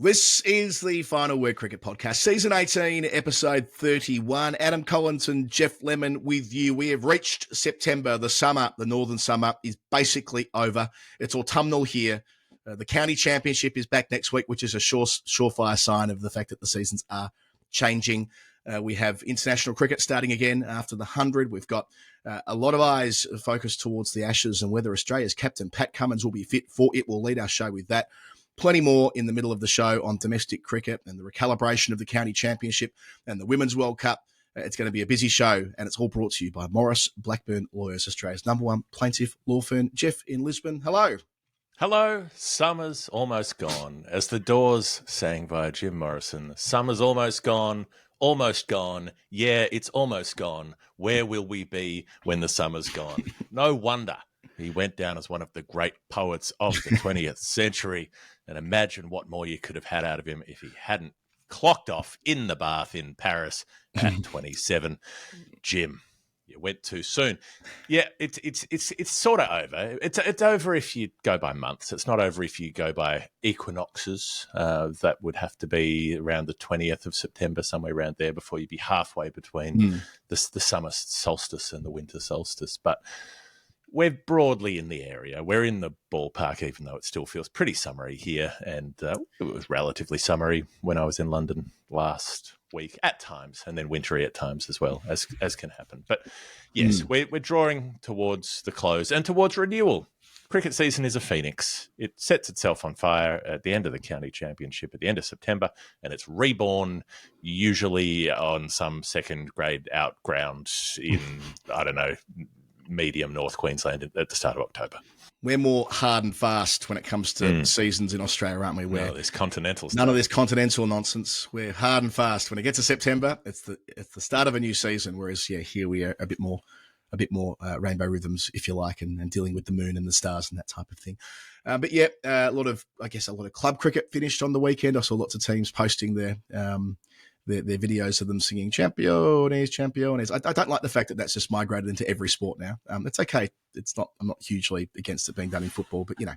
This is the Final Word Cricket Podcast, Season 18, Episode 31. Adam Collins and Jeff Lemon with you. We have reached September. The summer, the northern summer, is basically over. It's autumnal here. The County Championship is back next week, which is a surefire sign of the fact that the seasons are changing. We have international cricket starting again after the 100. We've got a lot of eyes focused towards the Ashes and whether Australia's captain, Pat Cummins, will be fit for it. We'll lead our show with that. Plenty more in the middle of the show on domestic cricket and the recalibration of the County Championship and the Women's World Cup. It's going to be a busy show, and it's all brought to you by Maurice Blackburn Lawyers, Australia's #1 plaintiff law firm. Jeff in Lisbon, hello. Hello, summer's almost gone. As the Doors sang via Jim Morrison, summer's almost gone, yeah, it's almost gone. Where will we be when the summer's gone? No wonder he went down as one of the great poets of the 20th century. And imagine what more you could have had out of him if he hadn't clocked off in the bath in Paris at 27. Jim, you went too soon. Yeah, it's sort of over. It's over if you go by months. It's not over if you go by equinoxes. That would have to be around the 20th of September, somewhere around there, before you'd be halfway between the summer solstice and the winter solstice. But we're broadly in the area. We're in the ballpark, even though it still feels pretty summery here. And it was relatively summery when I was in London last week at times, and then wintry at times as well, as can happen. But yes, we're drawing towards the close and towards renewal. Cricket season is a phoenix. It sets itself on fire at the end of the County Championship at the end of September, and it's reborn usually on some second grade out ground in, I don't know, medium North Queensland at the start of October. We're more hard and fast when it comes to seasons in Australia, aren't we? None of this continental stuff. None of this continental nonsense. We're hard and fast. When it gets to September, it's the start of a new season. Whereas, here we are a bit more rainbow rhythms, if you like, and dealing with the moon and the stars and that type of thing. But a lot of club cricket finished on the weekend. I saw lots of teams posting their videos of them singing Championes. I don't like the fact that that's just migrated into every sport now. It's okay. I'm not hugely against it being done in football, but, it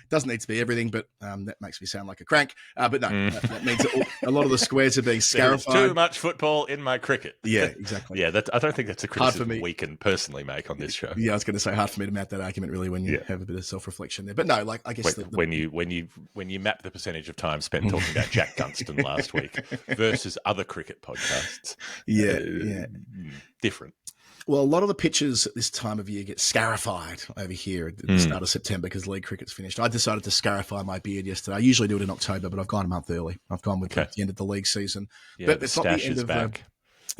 doesn't need to be everything, but that makes me sound like a crank. But no, that means that a lot of the squares are being scarified. There's too much football in my cricket. Yeah, exactly. Yeah, I don't think that's a criticism we can personally make on this show. Yeah, I was going to say hard for me to mount that argument really when you have a bit of self-reflection there. But no, I guess when you map the percentage of time spent talking about Jack Dunstan last week versus other cricket podcasts, different. Well, a lot of the pitches at this time of year get scarified over here at the start of September because league cricket's finished. I decided to scarify my beard yesterday. I usually do it in October, but I've gone a month early. I've gone with the end of the league season. Yeah, but it's not the end of back.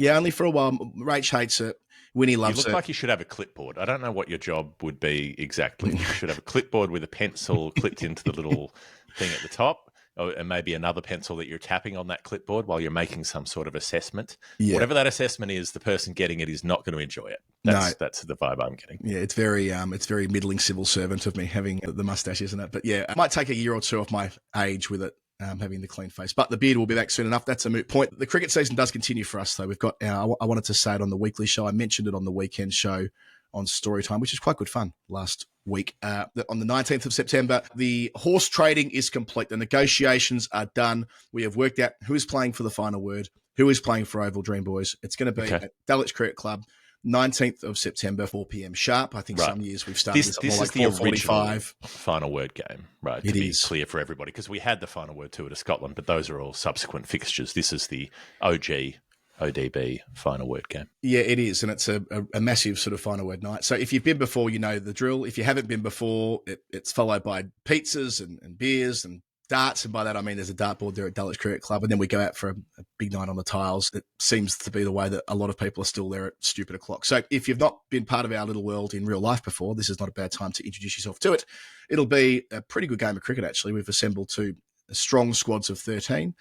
Only for a while. Rach hates it. Winnie loves it. You look like you should have a clipboard. I don't know what your job would be exactly. You should have a clipboard with a pencil clipped into the little thing at the top. And maybe another pencil that you're tapping on that clipboard while you're making some sort of assessment. Yeah. Whatever that assessment is, the person getting it is not going to enjoy it. That's the vibe I'm getting. Yeah, it's very middling civil servant of me having the mustache, isn't it? But yeah, it might take a year or two off my age with it. Having the clean face, but the beard will be back soon enough. That's a moot point. The cricket season does continue for us, though. We've got I wanted to say it on the weekly show. I mentioned it on the weekend show on Storytime, which is quite good fun last week. On the 19th of September, the horse trading is complete. The negotiations are done. We have worked out who is playing for the final word, who is playing for Oval Dream Boys. It's going to be at Dulwich Cricket Club, 19th of September, 4 p.m. sharp. I think some years we've started this more is like the original 4:45. final word game, right? To be clear for everybody, because we had the final word tour to Scotland, but those are all subsequent fixtures. This is the ODB final word game. Yeah, it is, and it's a massive sort of final word night. So if you've been before, you know the drill. If you haven't been before, it's followed by pizzas and beers and darts, and by that I mean there's a dartboard there at Dulwich Cricket Club, and then we go out for a big night on the tiles. It seems to be the way that a lot of people are still there at stupid o'clock. So if you've not been part of our little world in real life before, this is not a bad time to introduce yourself to it. It'll be a pretty good game of cricket, actually. We've assembled two strong squads of 13,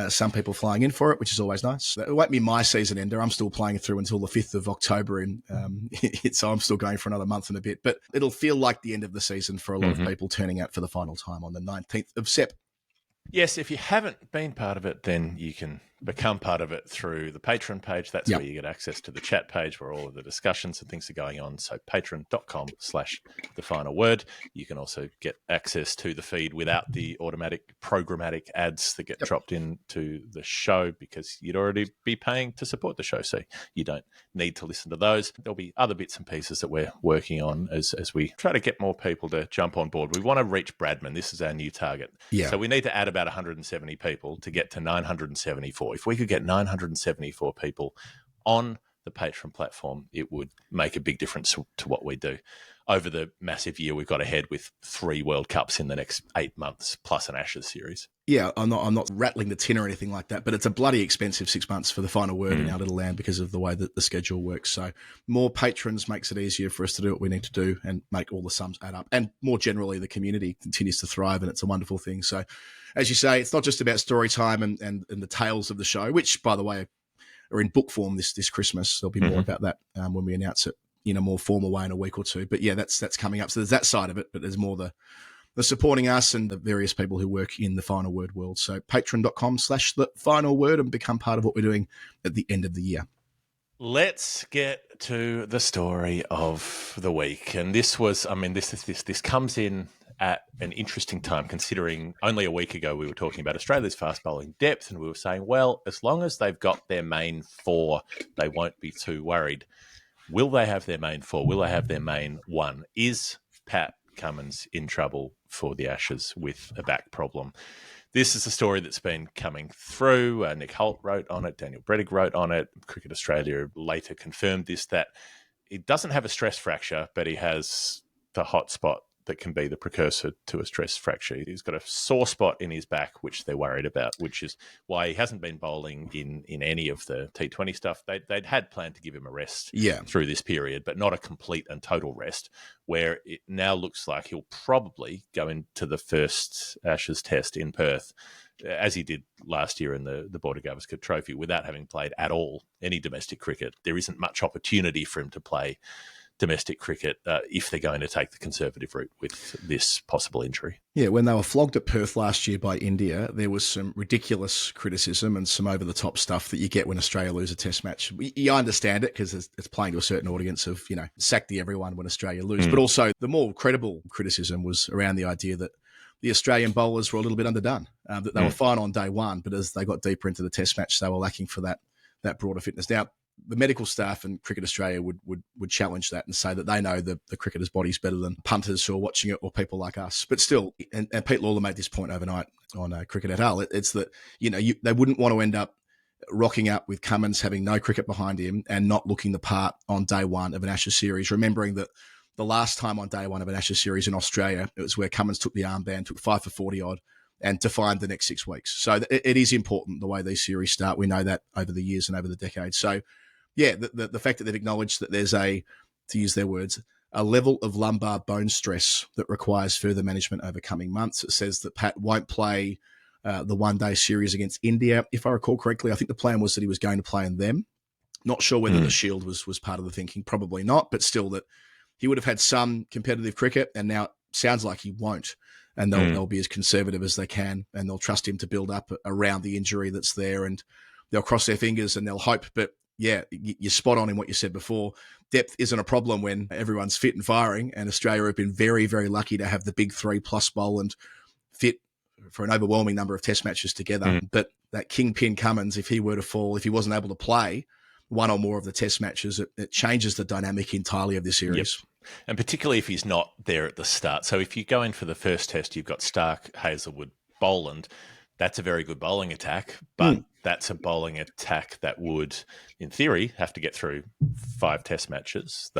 some people flying in for it, which is always nice. It won't be my season ender. I'm still playing through until the 5th of October, so I'm still going for another month and a bit. But it'll feel like the end of the season for a lot of people turning out for the final time on the 19th of Sep. Yes, if you haven't been part of it, then you can become part of it through the Patreon page. That's where you get access to the chat page where all of the discussions and things are going on. So patreon.com/thefinalword. You can also get access to the feed without the automatic programmatic ads that get dropped into the show, because you'd already be paying to support the show. So you don't need to listen to those. There'll be other bits and pieces that we're working on as we try to get more people to jump on board. We want to reach Bradman. This is our new target. Yeah. So we need to add about 170 people to get to 974. If we could get 974 people on the Patreon platform, it would make a big difference to what we do. Over the massive year we've got ahead with 3 World Cups in the next 8 months, plus an Ashes series. Yeah, I'm not rattling the tin or anything like that, but it's a bloody expensive 6 months for the final word in our little land because of the way that the schedule works. So more patrons makes it easier for us to do what we need to do and make all the sums add up. And more generally, the community continues to thrive, and it's a wonderful thing. So as you say, it's not just about story time and the tales of the show, which, by the way, are in book form this Christmas. There'll be more about that when we announce it in a more formal way in a week or two. But yeah, that's coming up. So there's that side of it, but there's more the supporting us and the various people who work in the Final Word world. So patreon.com/thefinalword and become part of what we're doing at the end of the year. Let's get to the story of the week. And this was, this comes in at an interesting time, considering only a week ago we were talking about Australia's fast bowling depth, and we were saying, well, as long as they've got their main 4, they won't be too worried. Will they have their main 4? Will they have their main 1? Is Pat Cummins in trouble for the Ashes with a back problem? This is a story that's been coming through. Nick Holt wrote on it. Daniel Brettig wrote on it. Cricket Australia later confirmed this, that he doesn't have a stress fracture, but he has the hot spot that can be the precursor to a stress fracture. He's got a sore spot in his back, which they're worried about, which is why he hasn't been bowling in any of the T20 stuff. They'd had planned to give him a rest through this period, but not a complete and total rest, where it now looks like he'll probably go into the first Ashes test in Perth, as he did last year in the Border Gavaskar Trophy, without having played at all any domestic cricket. There isn't much opportunity for him to play domestic cricket if they're going to take the conservative route with this possible injury. Yeah, when they were flogged at Perth last year by India, there was some ridiculous criticism and some over-the-top stuff that you get when Australia lose a test match. You understand it because it's playing to a certain audience of, sack the everyone when Australia lose. But also the more credible criticism was around the idea that the Australian bowlers were a little bit underdone, that they were fine on day one, but as they got deeper into the test match, they were lacking for that broader fitness. Now, the medical staff and Cricket Australia would challenge that and say that they know the cricketer's body's better than punters who are watching it or people like us. But still, and Pete Lawler made this point overnight on Cricket et al., it's that, they wouldn't want to end up rocking up with Cummins having no cricket behind him and not looking the part on day one of an Ashes series, remembering that the last time on day one of an Ashes series in Australia, it was where Cummins took the armband, took 5 for 40 odd, and defined the next 6 weeks. So it is important the way these series start. We know that over the years and over the decades. So, yeah, the fact that they've acknowledged that there's to use their words, a level of lumbar bone stress that requires further management over coming months. It says that Pat won't play the one-day series against India. If I recall correctly, I think the plan was that he was going to play in them. Not sure whether the Shield was part of the thinking. Probably not, but still that he would have had some competitive cricket, and now it sounds like he won't. And they'll be as conservative as they can, and they'll trust him to build up around the injury that's there, and they'll cross their fingers and they'll hope. But yeah, you're spot on in what you said before. Depth isn't a problem when everyone's fit and firing, and Australia have been very, very lucky to have the big 3+ Boland fit for an overwhelming number of test matches together. But that kingpin Cummins, if he were to fall, if he wasn't able to play one or more of the test matches, it changes the dynamic entirely of this series. Yep. And particularly if he's not there at the start. So if you go in for the first test, you've got Starc, Hazelwood, Boland. That's a very good bowling attack, but that's a bowling attack that would, in theory, have to get through 5 test matches,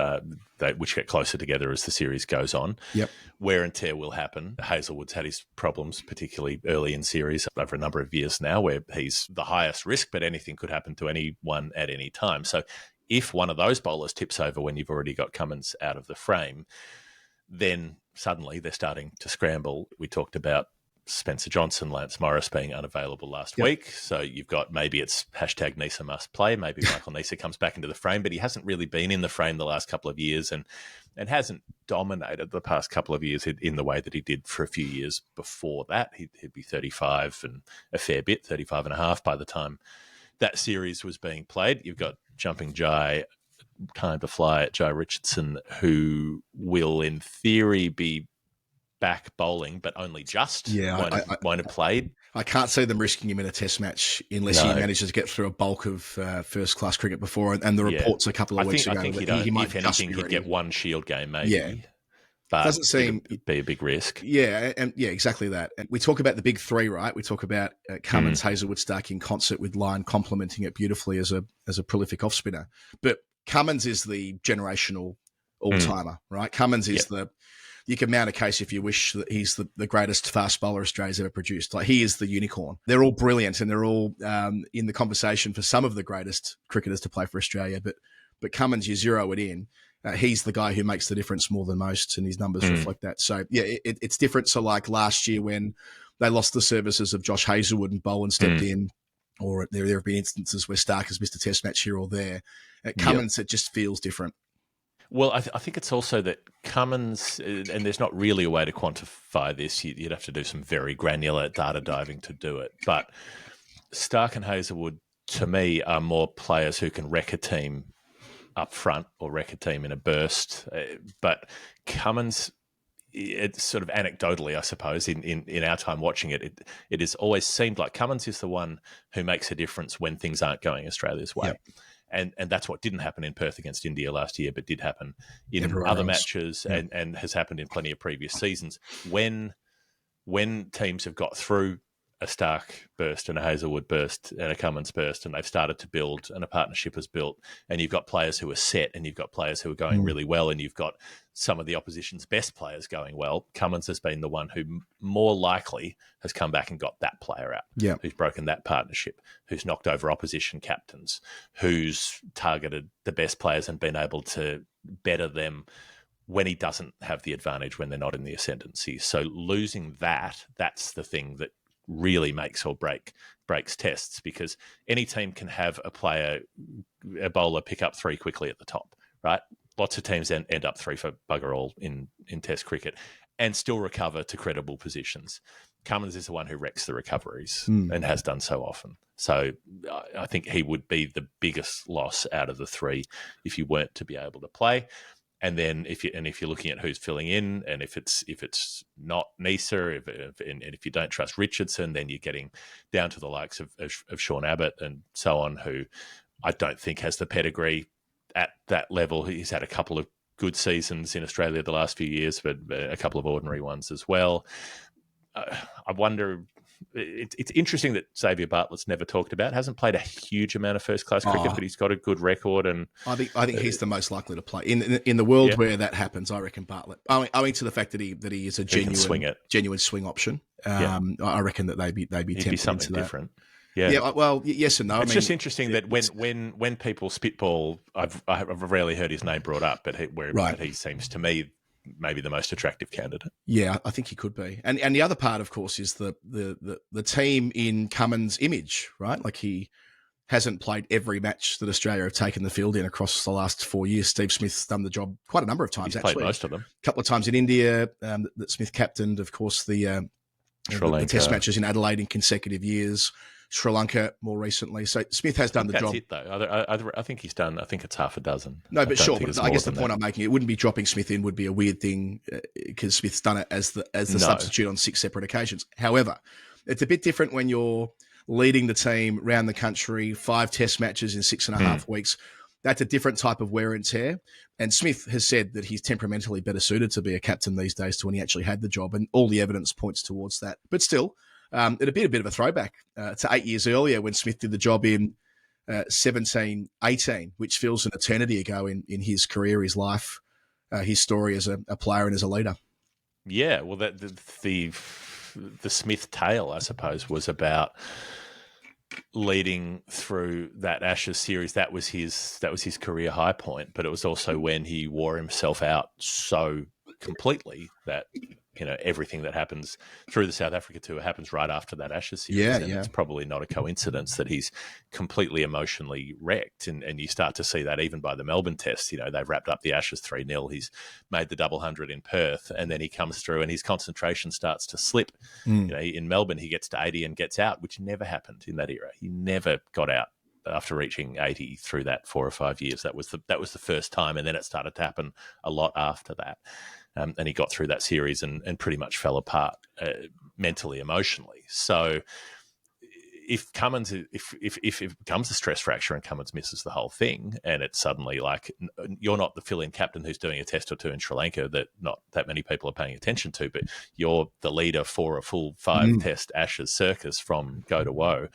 which get closer together as the series goes on. Yep. Wear and tear will happen. Hazelwood's had his problems, particularly early in series, over a number of years now, where he's the highest risk, but anything could happen to anyone at any time. So if one of those bowlers tips over when you've already got Cummins out of the frame, then suddenly they're starting to scramble. We talked about Spencer Johnson, Lance Morris being unavailable last week. So you've got maybe it's hashtag Nisa must play. Maybe Michael Nisa comes back into the frame, but he hasn't really been in the frame the last couple of years and hasn't dominated the past couple of years in the way that he did for a few years before that. He'd be 35 and a fair bit, 35 and a half by the time that series was being played. You've got Jumping Jai, Time to Fly, Jai Richardson, who will in theory be back bowling, but only just won't have played. I can't see them risking him in a test match unless he manages to get through a bulk of first-class cricket before. And the reports a couple of weeks ago, I think he might if anything, he'd get one Shield game, maybe. Yeah. But doesn't seem it'd be a big risk. Yeah, and exactly that. And we talk about the big three, right? We talk about Cummins, Hazelwood, Starc in concert with Lyon complementing it beautifully as a prolific off spinner. But Cummins is the generational all-timer, right? Cummins is you can mount a case if you wish that he's the greatest fast bowler Australia's ever produced. Like, he is the unicorn. They're all brilliant and they're all in the conversation for some of the greatest cricketers to play for Australia. But Cummins, you zero it in. He's the guy who makes the difference more than most, and his numbers reflect that. So, it's different. So, like last year when they lost the services of Josh Hazelwood and Bowen stepped in, or there have been instances where Starc has missed a test match here or there. At Cummins, it just feels different. Well, I think it's also that Cummins, and there's not really a way to quantify this. You'd have to do some very granular data diving to do it. But Starc and Hazelwood, to me, are more players who can wreck a team up front or wreck a team in a burst. But Cummins, it's sort of anecdotally, I suppose, in our time watching it, it has always seemed like Cummins is the one who makes a difference when things aren't going Australia's way. Yep. And that's what didn't happen in Perth against India last year, but did happen in other matches and has happened in plenty of previous seasons. When teams have got through a Starc burst and a Hazelwood burst and a Cummins burst, and they've started to build and a partnership is built, and you've got players who are set and you've got players who are going really well, and you've got some of the opposition's best players going well, Cummins has been the one who more likely has come back and got that player out, who's broken that partnership, who's knocked over opposition captains, who's targeted the best players and been able to better them when he doesn't have the advantage when they're not in the ascendancy. So losing that's the thing that really makes or breaks tests, because any team can have a bowler pick up three quickly at the top, right? Lots of teams end up three for bugger all in Test cricket and still recover to credible positions. Cummins is the one who wrecks the recoveries and has done so often. So I think he would be the biggest loss out of the three if you weren't to be able to play. And then if you're looking at who's filling in, and if it's not Nisa, and if you don't trust Richardson, then you're getting down to the likes of Sean Abbott and so on, who I don't think has the pedigree at that level. He's had a couple of good seasons in Australia the last few years, but a couple of ordinary ones as well. I wonder. It's interesting that Xavier Bartlett's never talked about. Hasn't played a huge amount of first-class cricket, but he's got a good record. And I think he's the most likely to play in the world where that happens. I reckon Bartlett, owing to the fact that he is a genuine swing option. I reckon that they'd be tempted be something into different. That. Yeah. Well, yes and no. It's just interesting that when people spitball, I've rarely heard his name brought up, but he seems to me maybe the most attractive candidate. Yeah, I think he could be. And the other part, of course, is the team in Cummins' image, right? Like, he hasn't played every match that Australia have taken the field in across the last 4 years. Steve Smith's done the job quite a number of times. He's played most of them. A couple of times in India that Smith captained, of course, the test matches in Adelaide in consecutive years. Sri Lanka more recently. So Smith has done the job. That's it, though. I think he's done, I think it's half a dozen. No, but sure. But I guess the point I'm making, it wouldn't be dropping Smith in would be a weird thing because Smith's done it as the substitute on 6 separate occasions. However, it's a bit different when you're leading the team around the country, 5 test matches in 6.5 weeks. That's a different type of wear and tear. And Smith has said that he's temperamentally better suited to be a captain these days to when he actually had the job. And all the evidence points towards that. But still, it'd be a bit of a throwback to 8 years earlier when Smith did the job in 17-18, which feels an eternity ago in his career, his life, his story as a player and as a leader. Yeah, well, the Smith tale, I suppose, was about leading through that Ashes series. That was his career high point, but it was also when he wore himself out so completely that, everything that happens through the South Africa tour happens right after that Ashes series. Yeah, and it's probably not a coincidence that he's completely emotionally wrecked. And you start to see that even by the Melbourne test. They've wrapped up the Ashes 3-0. He's made the double hundred in Perth, and then he comes through and his concentration starts to slip. In Melbourne, he gets to 80 and gets out, which never happened in that era. He never got out after reaching 80 through that 4 or 5 years. That was the first time, and then it started to happen a lot after that. And he got through that series and pretty much fell apart mentally, emotionally. So if Cummins, if it becomes a stress fracture and Cummins misses the whole thing, and it's suddenly like you're not the fill-in captain who's doing a test or two in Sri Lanka that not that many people are paying attention to, but you're the leader for a full 5-test Ashes circus from go to woe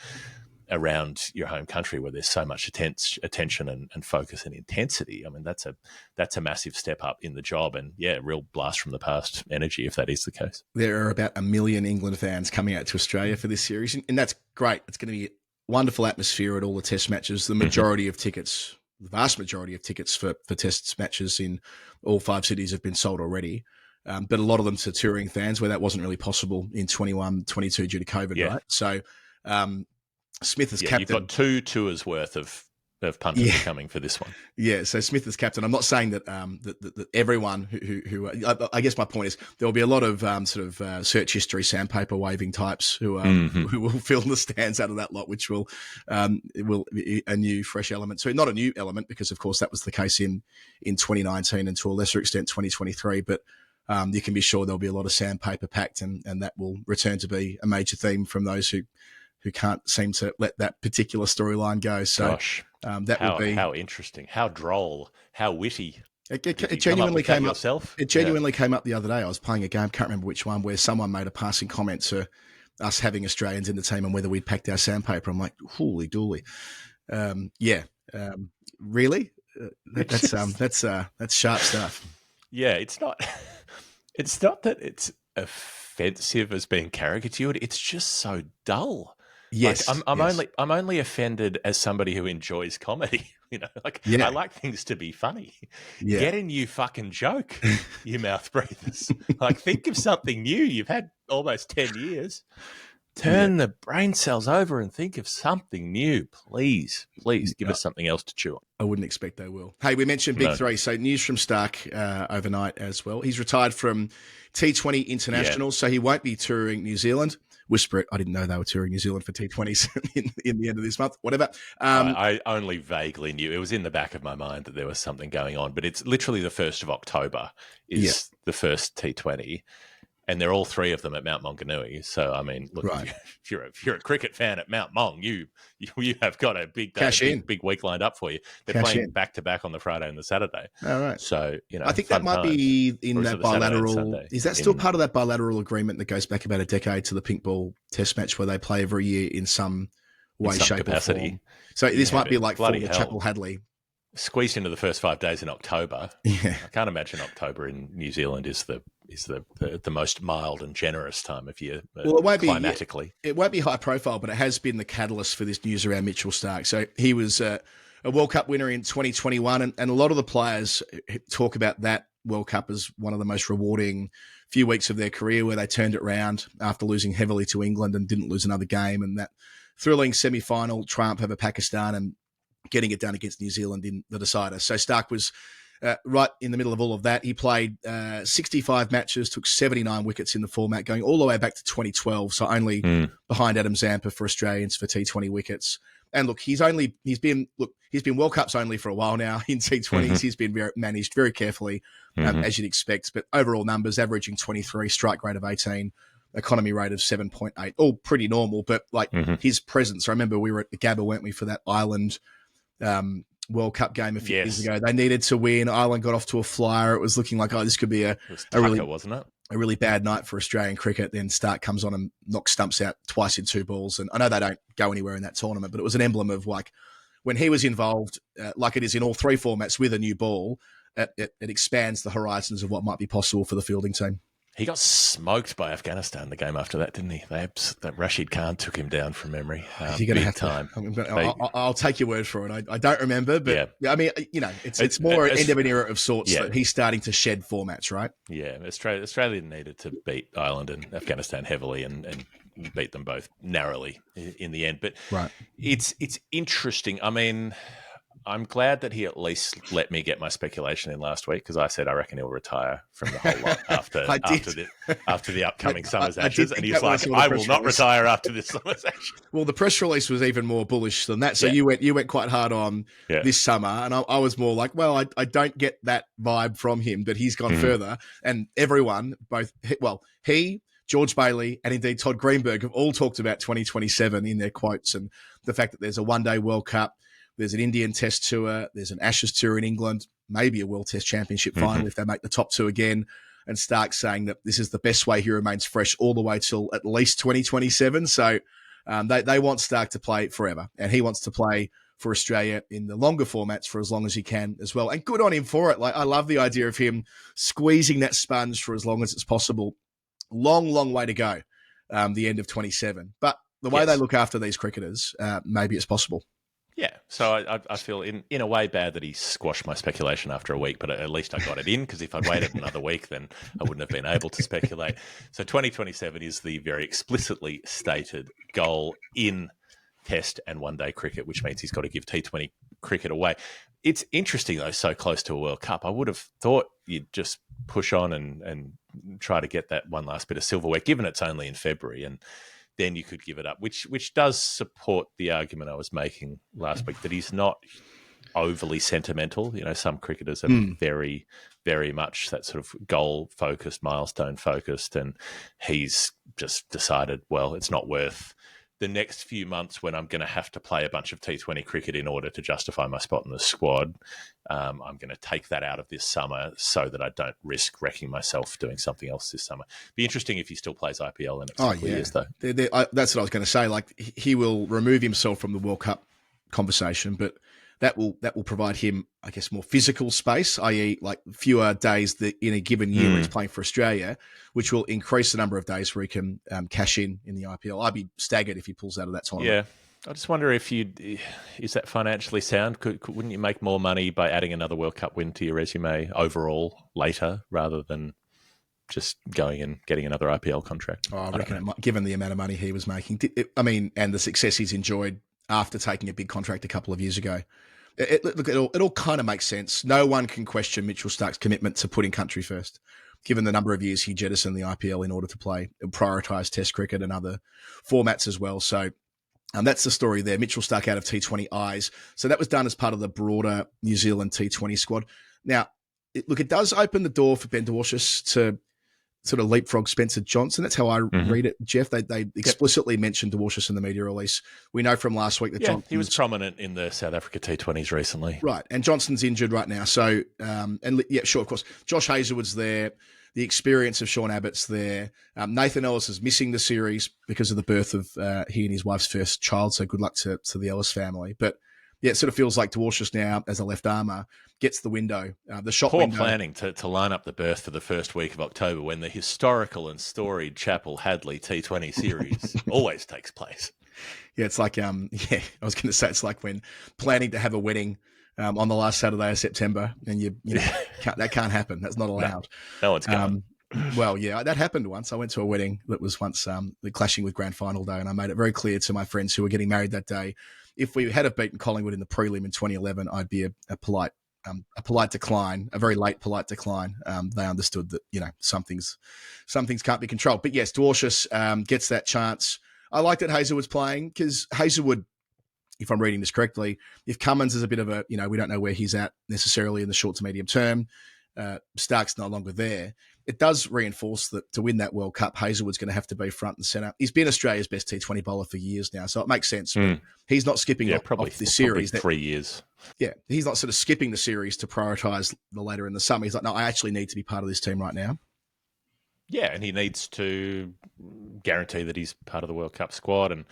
around your home country, where there's so much attention and focus and intensity. I mean, that's a massive step up in the job, and real blast from the past energy if that is the case. There are about 1 million England fans coming out to Australia for this series, and that's great. It's going to be a wonderful atmosphere at all the test matches. The majority of tickets, the vast majority of tickets for test matches in all 5 cities have been sold already. But a lot of them to touring fans, where that wasn't really possible in 21, 22 due to COVID, right? So Smith as captain. You've got 2 tours worth of punters coming for this one. Yeah, so Smith as captain. I'm not saying that that everyone who I guess my point is there will be a lot of search history sandpaper waving types who will fill the stands out of that lot, which will be a new fresh element. So not a new element, because of course that was the case in 2019 and to a lesser extent 2023, but you can be sure there'll be a lot of sandpaper packed, and that will return to be a major theme from those who can't seem to let that particular storyline go. So would be how interesting, how droll, how witty. It genuinely came up. It genuinely came up the other day. I was playing a game, can't remember which one, where someone made a passing comment to us having Australians in the team and whether we'd packed our sandpaper. I'm like, holy dooly. Really? That's sharp stuff. Yeah, it's not that it's offensive as being caricatured. It's just so dull. Yes, I'm only offended as somebody who enjoys comedy. I like things to be funny. Yeah. Get a new fucking joke, you mouth breathers. Think of something new. You've had almost 10 years. Turn the brain cells over and think of something new. Please give us something else to chew on. I wouldn't expect they will. Hey, we mentioned Big Three. So news from Starc overnight as well. He's retired from T20 Internationals, so he won't be touring New Zealand. Whisper it. I didn't know they were touring New Zealand for T20s in the end of this month. Whatever. I only vaguely knew. It was in the back of my mind that there was something going on, but it's literally the 1st of October is the first T20. And they're all 3 of them at Mount Maunganui. So, I mean, look, if you're a cricket fan at Mount Maung, you have got a big big week lined up for you. They're playing back-to-back on the Friday and the Saturday. All right. So, I think that might be in that bilateral. Is that still part of that bilateral agreement that goes back about a decade to the pink ball test match where they play every year in some way, shape, capacity, or form? So this might be like for the Chapel Hadley. Squeezed into the first 5 days in October. Yeah. I can't imagine October in New Zealand is the most mild and generous time of year. Well, it won't climatically. It won't be high profile, but it has been the catalyst for this news around Mitchell Starc. So he was a World Cup winner in 2021, and a lot of the players talk about that World Cup as one of the most rewarding few weeks of their career, where they turned it around after losing heavily to England and didn't lose another game, and that thrilling semi-final triumph over Pakistan and getting it done against New Zealand in the decider. So Starc was right in the middle of all of that. He played 65 matches, took 79 wickets in the format, going all the way back to 2012. So only behind Adam Zampa for Australians for T20 wickets. And look, he's been World Cups only for a while now in T20s. He's been managed very carefully, as you'd expect. But overall numbers, averaging 23, strike rate of 18, economy rate of 7.8, all pretty normal. But his presence, I remember we were at the Gabba, weren't we, for that Ireland World Cup game a few years ago. They needed to win. Ireland got off to a flyer. It was looking like, this could be wasn't it? A really bad night for Australian cricket. Then Starc comes on and knocks stumps out twice in 2 balls. And I know they don't go anywhere in that tournament, but it was an emblem of when he was involved, like it is in all 3 formats with a new ball, it expands the horizons of what might be possible for the fielding team. He got smoked by Afghanistan the game after that, didn't he? That Rashid Khan took him down from memory. You're going to have time. I'll take your word for it. I don't remember, but yeah. I mean, it's more end of an era of sorts that he's starting to shed formats, right? Yeah, Australia needed to beat Ireland and Afghanistan heavily and beat them both narrowly in the end. But right. It's interesting. I mean, I'm glad that he at least let me get my speculation in last week, because I said I reckon he'll retire from the whole lot after the upcoming Summer's Ashes, and he's like, I will not retire after this Summer's Ashes. Well, the press release was even more bullish than that. So you went quite hard on this summer, and I was more like, well, I don't get that vibe from him, but he's gone further, and everyone, he, George Bailey, and indeed Todd Greenberg have all talked about 2027 in their quotes, and the fact that there's a one-day World Cup, there's an Indian Test tour, there's an Ashes tour in England, maybe a World Test Championship final if they make the top two again. And Starc saying that this is the best way he remains fresh all the way till at least 2027. So they want Starc to play forever, and he wants to play for Australia in the longer formats for as long as he can as well. And good on him for it. Like, I love the idea of him squeezing that sponge for as long as it's possible. Long way to go, the end of 27. But the way they look after these cricketers, maybe it's possible. Yeah, so I feel in a way bad that he squashed my speculation after a week, but at least I got it in, because if I'd waited another week, then I wouldn't have been able to speculate. So 2027 is the very explicitly stated goal in Test and one-day cricket, which means he's got to give T20 cricket away. It's interesting, though, so close to a World Cup. I would have thought you'd just push on and try to get that one last bit of silverware, given it's only in February, and then you could give it up, which does support the argument I was making last week, that he's not overly sentimental. You know, some cricketers are very, very much that sort of goal-focused, milestone-focused, and he's just decided, well, it's not worth the next few months when I'm going to have to play a bunch of T20 cricket in order to justify my spot in the squad. I'm going to take that out of this summer so that I don't risk wrecking myself doing something else this summer. Be interesting if he still plays IPL in a couple of years, though. That's what I was going to say. Like, he will remove himself from the World Cup conversation, but that will provide him, I guess, more physical space, i.e. like fewer days in a given year where he's playing for Australia, which will increase the number of days where he can cash in the IPL. I'd be staggered if he pulls out of that tournament. Yeah. I just wonder if is that financially sound? Wouldn't you make more money by adding another World Cup win to your resume overall later, rather than just going and getting another IPL contract? Oh, I reckon given the amount of money he was making, and the success he's enjoyed after taking a big contract a couple of years ago. It all kind of makes sense. No one can question Mitchell Starc's commitment to putting country first, given the number of years he jettisoned the IPL in order to play and prioritise Test cricket and other formats as well. So that's the story there. Mitchell Starc out of T20 eyes. So that was done as part of the broader New Zealand T20 squad. Now, it does open the door for Ben Dwarshuis to sort of leapfrog Spencer Johnson. That's how I read it, Jeff. They explicitly mentioned Dwarshuis in the media release. We know from last week that Johnson, he was prominent in the South Africa T20s recently. Right, and Johnson's injured right now. So, of course, Josh Hazlewood's there. The experience of Sean Abbott's there. Nathan Ellis is missing the series because of the birth of he and his wife's first child, so good luck to the Ellis family. But yeah, it sort of feels like Dwarshuis now, as a left armour, gets the window, the shot window. Poor planning to line up the birth for the first week of October when the historical and storied Chapel Hadley T20 series always takes place. Yeah, it's like, I was going to say, it's like when planning to have a wedding on the last Saturday of September, and that can't happen. That's not allowed. No one's going. Well, yeah, that happened once. I went to a wedding that was once clashing with Grand Final Day, and I made it very clear to my friends who were getting married that day, if we had beaten Collingwood in the prelim in 2011, I'd be a polite decline, a very late polite decline. They understood that, some things can't be controlled. But yes, Dwarshuis gets that chance. I like that Hazlewood's playing, because Hazlewood, if I'm reading this correctly, if Cummins is a bit of a, we don't know where he's at necessarily in the short to medium term, Starc's no longer there. It does reinforce that to win that World Cup, Hazlewood's going to have to be front and centre. He's been Australia's best T20 bowler for years now, so it makes sense. He's not skipping off this series. 3 years. Yeah, he's not sort of skipping the series to prioritise the later in the summer. He's like, no, I actually need to be part of this team right now. Yeah, and he needs to guarantee that he's part of the World Cup squad and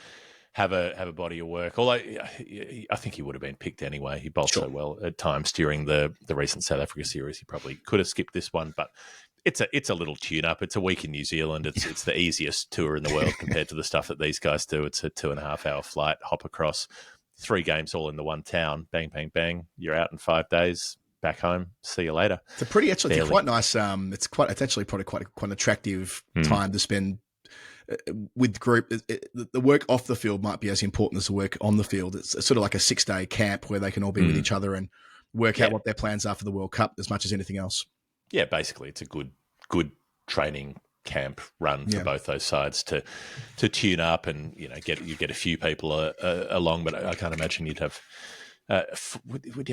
have a body of work. Although I think he would have been picked anyway. He bowled so well at times during the recent South Africa series. He probably could have skipped this one, but it's a little tune-up. It's a week in New Zealand. It's the easiest tour in the world compared to the stuff that these guys do. It's a 2.5-hour flight, hop across, 3 games all in the one town. Bang, bang, bang. You're out in 5 days. Back home. See you later. It's a pretty actually quite nice. It's actually probably quite an attractive time to spend with the group. The work off the field might be as important as the work on the field. It's sort of like a 6-day camp where they can all be with each other and work out what their plans are for the World Cup as much as anything else. Yeah, basically, it's a good training camp run for both those sides to tune up and you get a few people along. But I can't imagine you'd have. You wouldn't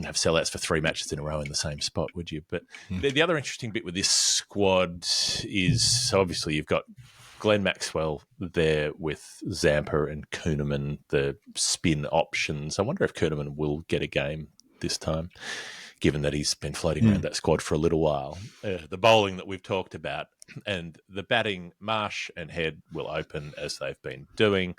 have sellouts for 3 matches in a row in the same spot, would you? But the other interesting bit with this squad is, so obviously you've got Glenn Maxwell there with Zampa and Kuhneman, the spin options. I wonder if Kuhneman will get a game this time, given that he's been floating around that squad for a little while. The bowling that we've talked about, and the batting, Marsh and Head will open as they've been doing.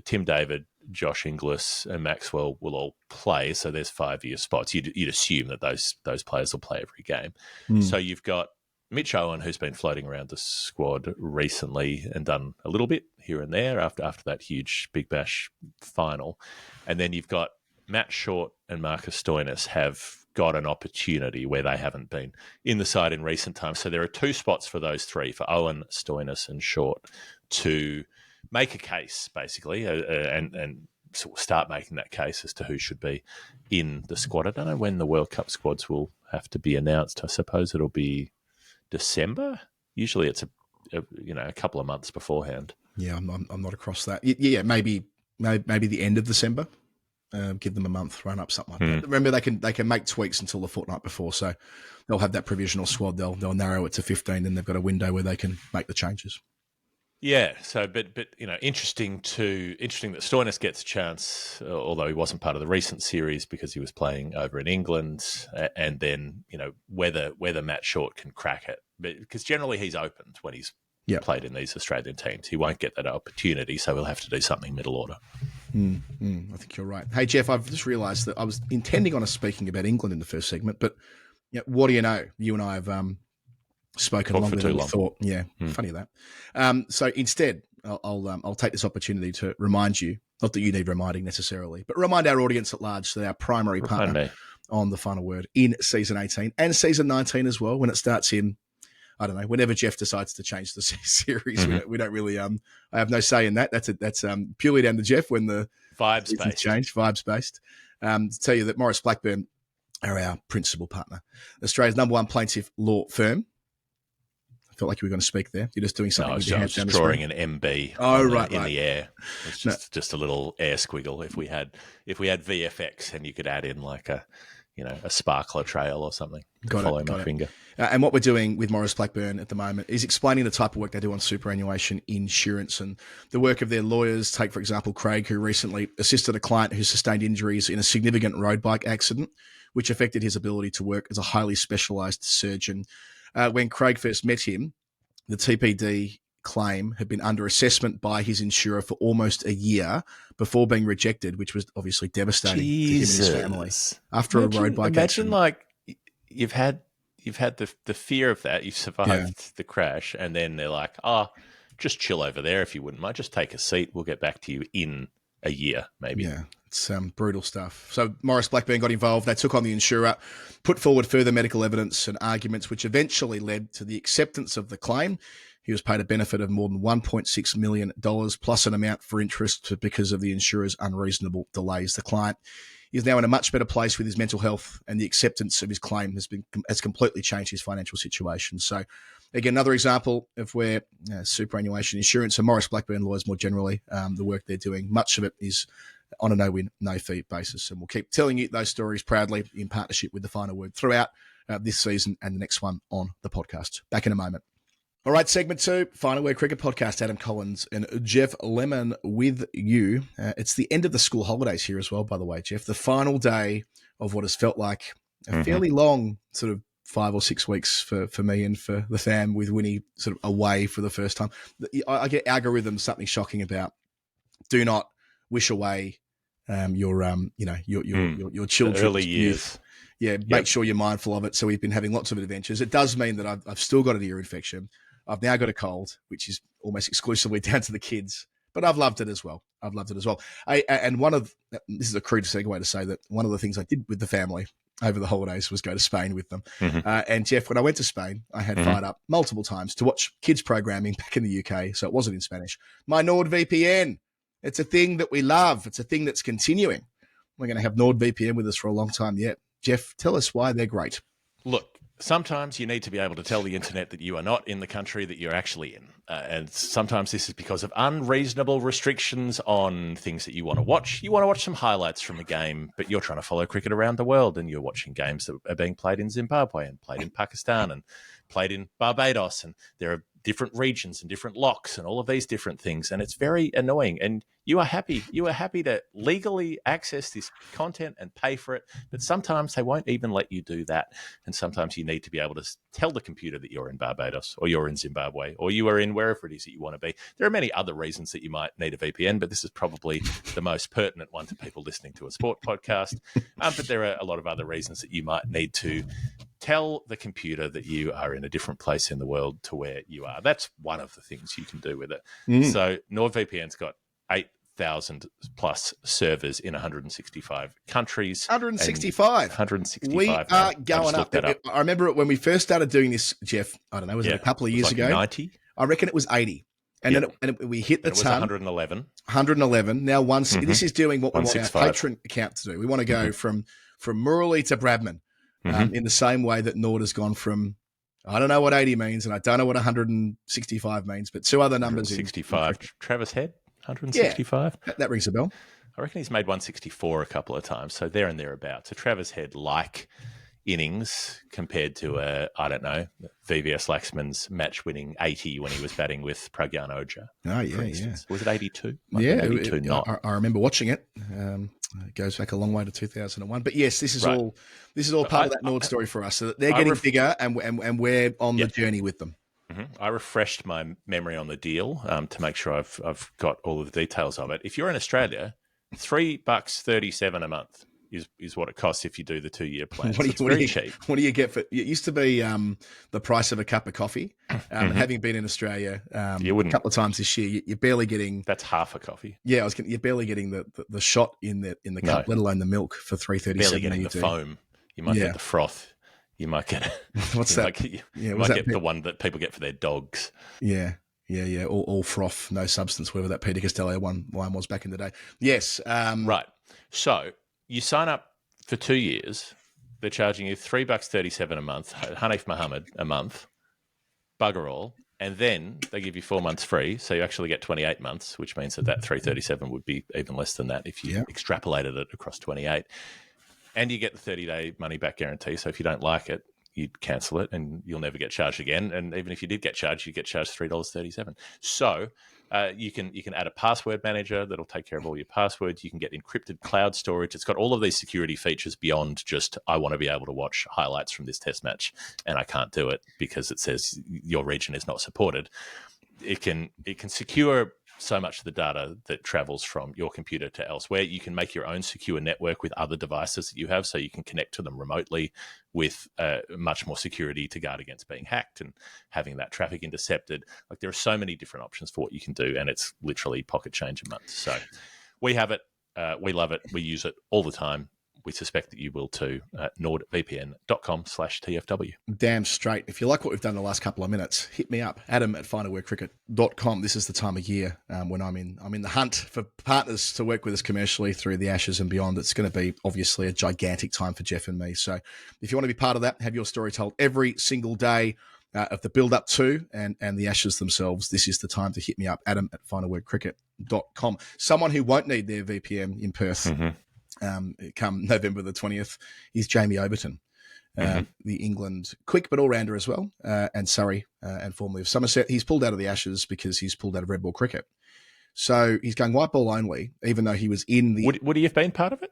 Tim David, Josh Inglis, and Maxwell will all play. So there's 5-year spots. You'd assume that those players will play every game. So you've got Mitch Owen, who's been floating around the squad recently and done a little bit here and there after that huge Big Bash final. And then you've got Matt Short and Marcus Stoinis have got an opportunity where they haven't been in the side in recent times. So there are 2 spots for those 3, for Owen, Stoinis and Short, to make a case, basically, and sort of start making that case as to who should be in the squad. I don't know when the World Cup squads will have to be announced. I suppose it'll be December. Usually it's a couple of months beforehand. Yeah, I'm not across that. Yeah, maybe the end of December. Give them a month, run up, something like that. Remember, they can make tweaks until the fortnight before, so they'll have that provisional squad. They'll narrow it to 15, and they've got a window where they can make the changes. Yeah, so but interesting that Stoinis gets a chance, although he wasn't part of the recent series because he was playing over in England, and then whether Matt Short can crack it, because generally he's opened when he's played in these Australian teams. He won't get that opportunity, so he'll have to do something middle order. I think you're right. Hey Jeff, I've just realised that I was intending on speaking about England in the first segment, but what do you know? You and I have spoken longer than we thought. Yeah, funny that. So instead, I'll take this opportunity to remind you, not that you need reminding necessarily, but remind our audience at large that our primary partner on the Final Word in season 18 and season 19 as well, when it starts in, I don't know, whenever Jeff decides to change the series, we don't really. I have no say in that. That's purely down to Jeff when the vibes based. To tell you that Maurice Blackburn are our principal partner, Australia's #1 plaintiff law firm. Felt like you were going to speak there. You're just doing something. No, I was just drawing an MB in the air. It's just a little air squiggle. If we had VFX and you could add in like a sparkler trail or something. Follow my finger. And what we're doing with Maurice Blackburn at the moment is explaining the type of work they do on superannuation insurance and the work of their lawyers. Take, for example, Craig, who recently assisted a client who sustained injuries in a significant road bike accident, which affected his ability to work as a highly specialised surgeon. When Craig first met him, the TPD claim had been under assessment by his insurer for almost a year before being rejected, which was obviously devastating to him and his family. After a road bike accident. Imagine like you've had the fear of that, you've survived the crash, and then they're like, just chill over there if you wouldn't mind. Just take a seat. We'll get back to you in a year, maybe. Yeah. It's brutal stuff. So Maurice Blackburn got involved. They took on the insurer, put forward further medical evidence and arguments, which eventually led to the acceptance of the claim. He was paid a benefit of more than $1.6 million plus an amount for interest because of the insurer's unreasonable delays. The client is now in a much better place with his mental health, and the acceptance of his claim has completely changed his financial situation. So again, another example of where superannuation insurance and Maurice Blackburn Lawyers more generally, the work they're doing, much of it is on a no-win, no-fee basis. And we'll keep telling you those stories proudly in partnership with the Final Word throughout this season and the next one on the podcast. Back in a moment. All right, segment 2, Final Word Cricket Podcast. Adam Collins and Jeff Lemon with you. It's the end of the school holidays here as well, by the way, Jeff. The final day of what has felt like a fairly long sort of 5 or 6 weeks for me and for the fam, with Winnie sort of away for the first time. I get algorithms, something shocking about do not wish away your children. The early years. Make sure you're mindful of it. So we've been having lots of adventures. It does mean that I've still got an ear infection. I've now got a cold, which is almost exclusively down to the kids. But I've loved it as well. And this is a crude segue to say that one of the things I did with the family over the holidays was go to Spain with them. And Jeff, when I went to Spain, I had fired up multiple times to watch kids programming back in the UK. So it wasn't in Spanish. My NordVPN. It's a thing that we love. It's a thing that's continuing. We're going to have NordVPN with us for a long time yet. Jeff, tell us why they're great. Look, sometimes you need to be able to tell the internet that you are not in the country that you're actually in. And sometimes this is because of unreasonable restrictions on things that you want to watch. You want to watch some highlights from a game, but you're trying to follow cricket around the world and you're watching games that are being played in Zimbabwe and played in Pakistan and played in Barbados. And there are different regions and different locks and all of these different things. And it's very annoying. And you are happy to legally access this content and pay for it. But sometimes they won't even let you do that. And sometimes you need to be able to tell the computer that you're in Barbados or you're in Zimbabwe or you are in wherever it is that you want to be. There are many other reasons that you might need a VPN, but this is probably the most pertinent one to people listening to a sport podcast. But there are a lot of other reasons that you might need to tell the computer that you are in a different place in the world to where you are. That's one of the things you can do with it. So NordVPN's got 8,000 plus servers in 165 countries. 165. 165. We are going up. I remember when we first started doing this, Jeff, I don't know, was it a couple of years ago? 90? I reckon it was 80. And then we hit the ton. It was 111. 111. Now, this is doing what we want our patron account to do. We want to go from Murali to Bradman. In the same way that Nord has gone from, I don't know what 80 means, and I don't know what 165 means, but two other numbers. 165. Travis Head, 165. Yeah, that rings a bell. I reckon he's made 164 a couple of times, so there and thereabouts. So Travis Head, innings compared to, VVS Laxman's match-winning 80 when he was batting with Pragyan Ojha. Oh, yeah. Was it 82? 82, not. I remember watching it. It goes back a long way to 2001. But yes, this is all part of that Nord story for us. So that they're getting bigger and we're on the journey with them. I refreshed my memory on the deal to make sure I've got all of the details of it. If you're in Australia, $3.37 a month is what it costs if you do the 2-year plan. It's very cheap. What do you get for it? It used to be the price of a cup of coffee. Having been in Australia a couple of times this year, you're barely getting. That's half a coffee. Yeah, you're barely getting the shot in the cup, let alone the milk for $3.37. Barely getting the foam. You might get the froth. You might get what's that? You might get the one that people get for their dogs. Yeah. All froth, no substance. Whatever that Peter Costello wine was back in the day. Yes. Right. So you sign up for 2 years. They're charging you $3.37 a month. Hanif Mohammed a month. Bugger all. And then they give you 4 months free. So you actually get 28 months, which means that $3.37 would be even less than that if you extrapolated it across 28. And you get the 30-day money-back guarantee. So if you don't like it, you'd cancel it and you'll never get charged again. And even if you did get charged, you get charged $3.37. So you can add a password manager that'll take care of all your passwords. You can get encrypted cloud storage. It's got all of these security features beyond just, I want to be able to watch highlights from this test match and I can't do it because it says your region is not supported. It can secure so much of the data that travels from your computer to elsewhere. You can make your own secure network with other devices that you have so you can connect to them remotely with much more security to guard against being hacked and having that traffic intercepted. Like there are so many different options for what you can do, and it's literally pocket change a month. So we have it. We love it. We use it all the time. We suspect that you will too. nordvpn.com/TFW. Damn straight. If you like what we've done in the last couple of minutes, hit me up, adam@finalwordcricket.com. This is the time of year when I'm in the hunt for partners to work with us commercially through the Ashes and beyond. It's going to be obviously a gigantic time for Jeff and me. So if you want to be part of that, have your story told every single day of the build up to and the Ashes themselves, this is the time to hit me up, adam@finalwordcricket.com. Someone who won't need their VPN in Perth come November the 20th is Jamie Overton, the England quick but all-rounder as well, and Surrey and formerly of Somerset. He's pulled out of the Ashes because he's pulled out of red ball cricket. So he's going white ball only, even though he was in the... Would he have been part of it?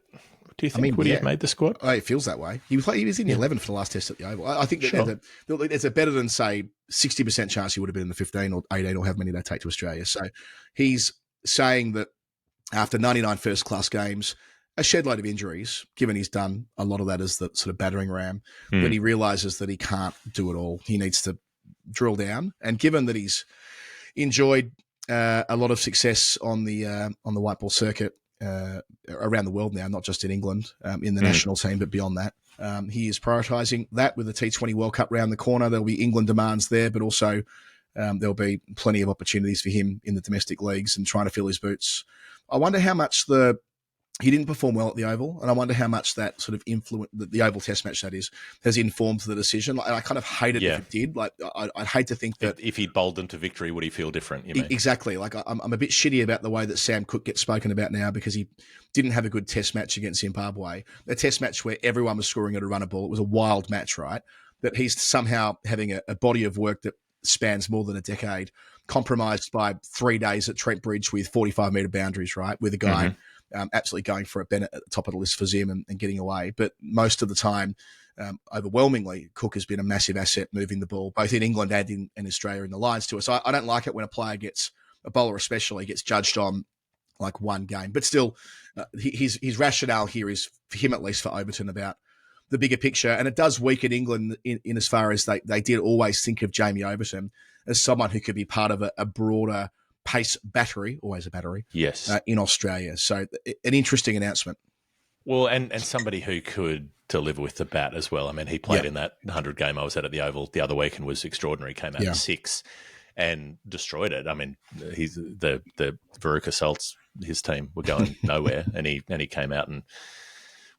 Do you think would he have made the squad? It feels that way. He was in the 11 for the last test at the Oval. I think that there's a better than, say, 60% chance he would have been in the 15 or 18 or however many they take to Australia. So he's saying that after 99 first-class games, a shed load of injuries, given he's done a lot of that as the sort of battering ram, that he realises that he can't do it all. He needs to drill down. And given that he's enjoyed a lot of success on the white ball circuit around the world now, not just in England, in the national team, but beyond that, he is prioritising that with the T20 World Cup round the corner. There'll be England demands there, but also there'll be plenty of opportunities for him in the domestic leagues and trying to fill his boots. I wonder how much he didn't perform well at the Oval, and I wonder how much that sort of influence the Oval Test match, that is, has informed the decision. Like, I kind of hate it if it did. Like, I'd hate to think that if he'd bowled them to victory, would he feel different? You mean? Exactly. Like, I'm a bit shitty about the way that Sam Cook gets spoken about now because he didn't have a good Test match against Zimbabwe. A Test match where everyone was scoring at a runner ball. It was a wild match, right? That he's somehow having a body of work that spans more than a decade, compromised by 3 days at Trent Bridge with 45-metre boundaries, right? With a guy absolutely going for a Bennett at the top of the list for Zim and getting away. But most of the time, overwhelmingly, Cook has been a massive asset moving the ball, both in England and in Australia in the Lions tour. So I don't like it when a bowler especially, gets judged on like one game. But still, his rationale here is, for him at least, for Overton, about the bigger picture. And it does weaken England in as far as they did always think of Jamie Overton as someone who could be part of a broader pace battery, always a battery, yes, in Australia. So an interesting announcement. Well, and somebody who could deliver with the bat as well. I mean, he played in that 100 game I was at the Oval the other week and was extraordinary. Came out in 6 and destroyed it. I mean, he's the Veruca Salts, his team were going nowhere, and he came out and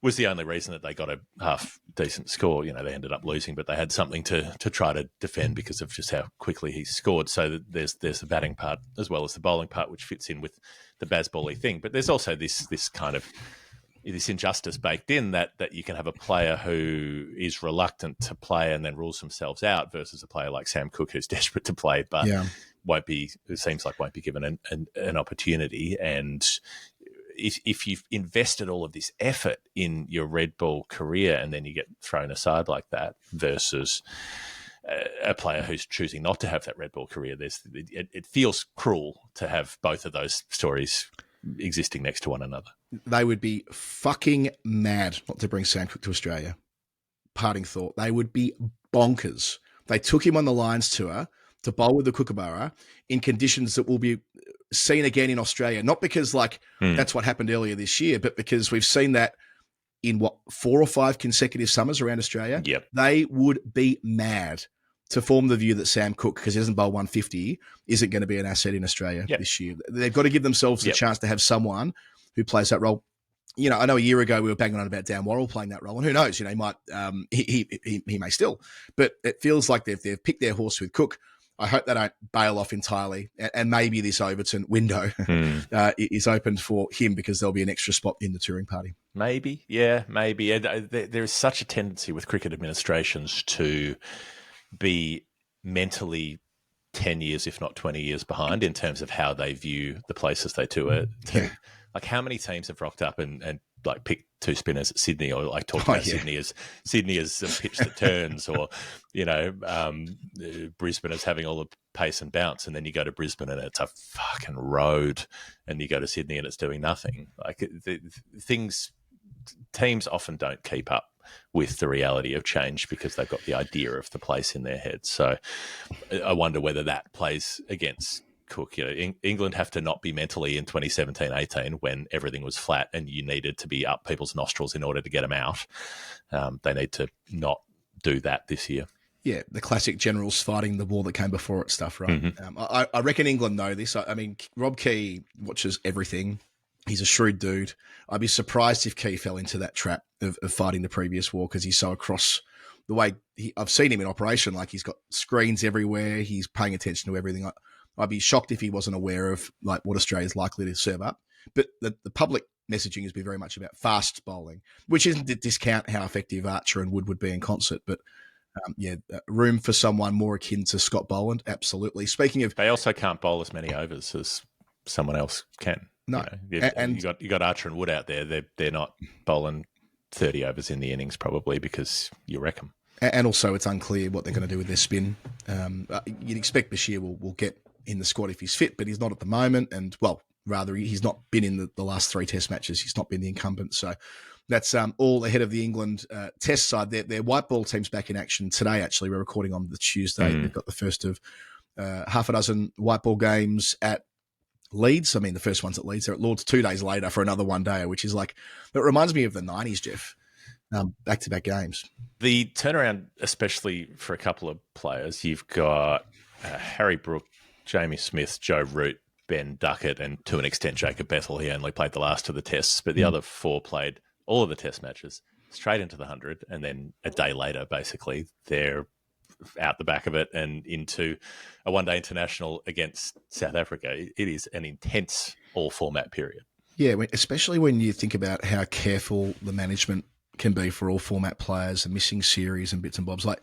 was the only reason that they got a half decent score. You know, they ended up losing, but they had something to try to defend because of just how quickly he scored. So there's the batting part as well as the bowling part, which fits in with the Bazball-y thing. But there's also this kind of this injustice baked in that you can have a player who is reluctant to play and then rules themselves out versus a player like Sam Cook who's desperate to play but won't be given an opportunity. And if you've invested all of this effort in your red ball career and then you get thrown aside like that versus a player who's choosing not to have that red ball career, it feels cruel to have both of those stories existing next to one another. They would be fucking mad not to bring Sam Cook to Australia. Parting thought. They would be bonkers. They took him on the Lions tour to bowl with the Kookaburra in conditions that will be seen again in Australia. Not because that's what happened earlier this year, but because we've seen that in 4 or 5 consecutive summers around Australia. Yep. They would be mad to form the view that Sam Cook, because he doesn't bowl 150, isn't going to be an asset in Australia this year. They've got to give themselves the chance to have someone who plays that role. You know, I know a year ago we were banging on about Dan Worrell playing that role, and who knows? You know, he might, he may still. But it feels like they've picked their horse with Cook. I hope they don't bail off entirely, and maybe this Overton window is opened for him because there'll be an extra spot in the touring party. Maybe. There is such a tendency with cricket administrations to be mentally 10 years, if not 20 years behind in terms of how they view the places they tour to. Like, how many teams have rocked up and like picked 2 spinners at Sydney, or like talked about Sydney as a pitch that turns, or, you know, Brisbane as having all the pace and bounce, and then you go to Brisbane and it's a fucking road, and you go to Sydney and it's doing nothing. Like, teams often don't keep up with the reality of change because they've got the idea of the place in their head. So I wonder whether that plays against Cook. You know, England have to not be mentally in 2017-18 when everything was flat and you needed to be up people's nostrils in order to get them out. They need to not do that this year. Yeah, the classic generals fighting the war that came before it stuff, right? Mm-hmm. I reckon England know this. I mean, Rob Key watches everything. He's a shrewd dude. I'd be surprised if Key fell into that trap of fighting the previous war because he's so across the way. I've seen him in operation. Like, he's got screens everywhere. He's paying attention to everything. I'd be shocked if he wasn't aware of like what Australia is likely to serve up. But the public messaging has been very much about fast bowling, which isn't to discount how effective Archer and Wood would be in concert. But room for someone more akin to Scott Boland, absolutely. Speaking of, they also can't bowl as many overs as someone else can. No, you know, and you got Archer and Wood out there. They're not bowling 30 overs in the innings probably because you wreck them. And also, it's unclear what they're going to do with their spin. You'd expect Bashir will get in the squad if he's fit, but he's not at the moment. And, well, rather he's not been in the last 3 Test matches. He's not been the incumbent. So that's all ahead of the England Test side. Their white ball team's back in action today, actually. We're recording on the Tuesday. They've got the first of half a dozen white ball games at Leeds. I mean, the first one's at Leeds. They're at Lords 2 days later for another one day, which is like, it reminds me of the 90s, Jeff. Back-to-back games. The turnaround, especially for a couple of players, you've got Harry Brook, Jamie Smith, Joe Root, Ben Duckett, and to an extent Jacob Bethel. He only played the last of the tests, but the other 4 played all of the test matches straight into the 100, and then a day later, basically, they're out the back of it and into a one-day international against South Africa. It is an intense all-format period. Yeah, especially when you think about how careful the management can be for all format players and missing series and bits and bobs. Like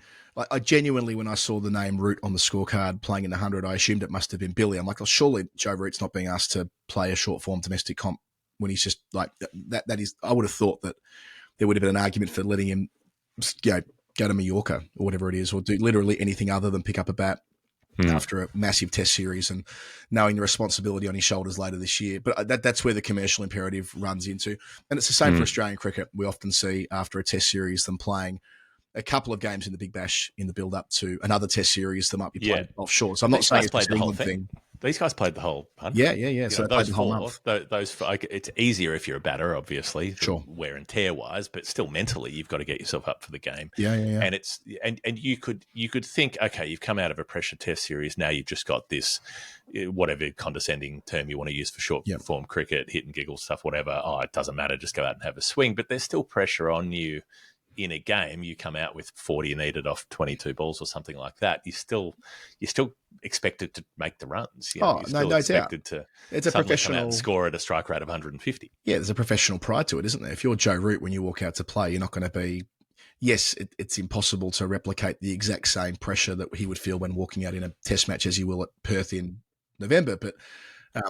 I genuinely, when I saw the name Root on the scorecard playing in the 100, I assumed it must have been Billy. I'm like, oh, surely Joe Root's not being asked to play a short form domestic comp when he's just like that. That is, I would have thought that there would have been an argument for letting him, go to Mallorca or whatever it is, or do literally anything other than pick up a bat after a massive test series and knowing the responsibility on his shoulders later this year. But that's where the commercial imperative runs into. And it's the same for Australian cricket. We often see after a test series them playing a couple of games in the Big Bash in the build-up to another test series that might be played offshore. So I'm not saying it's played the whole thing. These guys played the whole 100. Yeah. So those the whole 4, month. those it's easier if you're a batter, obviously, sure, wear and tear wise, but still mentally you've got to get yourself up for the game. Yeah. And it's and you could think, okay, you've come out of a pressure test series, now you've just got this, whatever condescending term you want to use for short form cricket, hit and giggle stuff, whatever. Oh, it doesn't matter, just go out and have a swing. But there's still pressure on you. In a game, you come out with 40 needed off 22 balls or something like that. You're still expected to make the runs. You're still expected doubt. to it's a professional come out and score at a strike rate of 150. Yeah, there's a professional pride to it, isn't there? If you're Joe Root when you walk out to play, you're not going to be. Yes, it's impossible to replicate the exact same pressure that he would feel when walking out in a test match as you will at Perth in November, but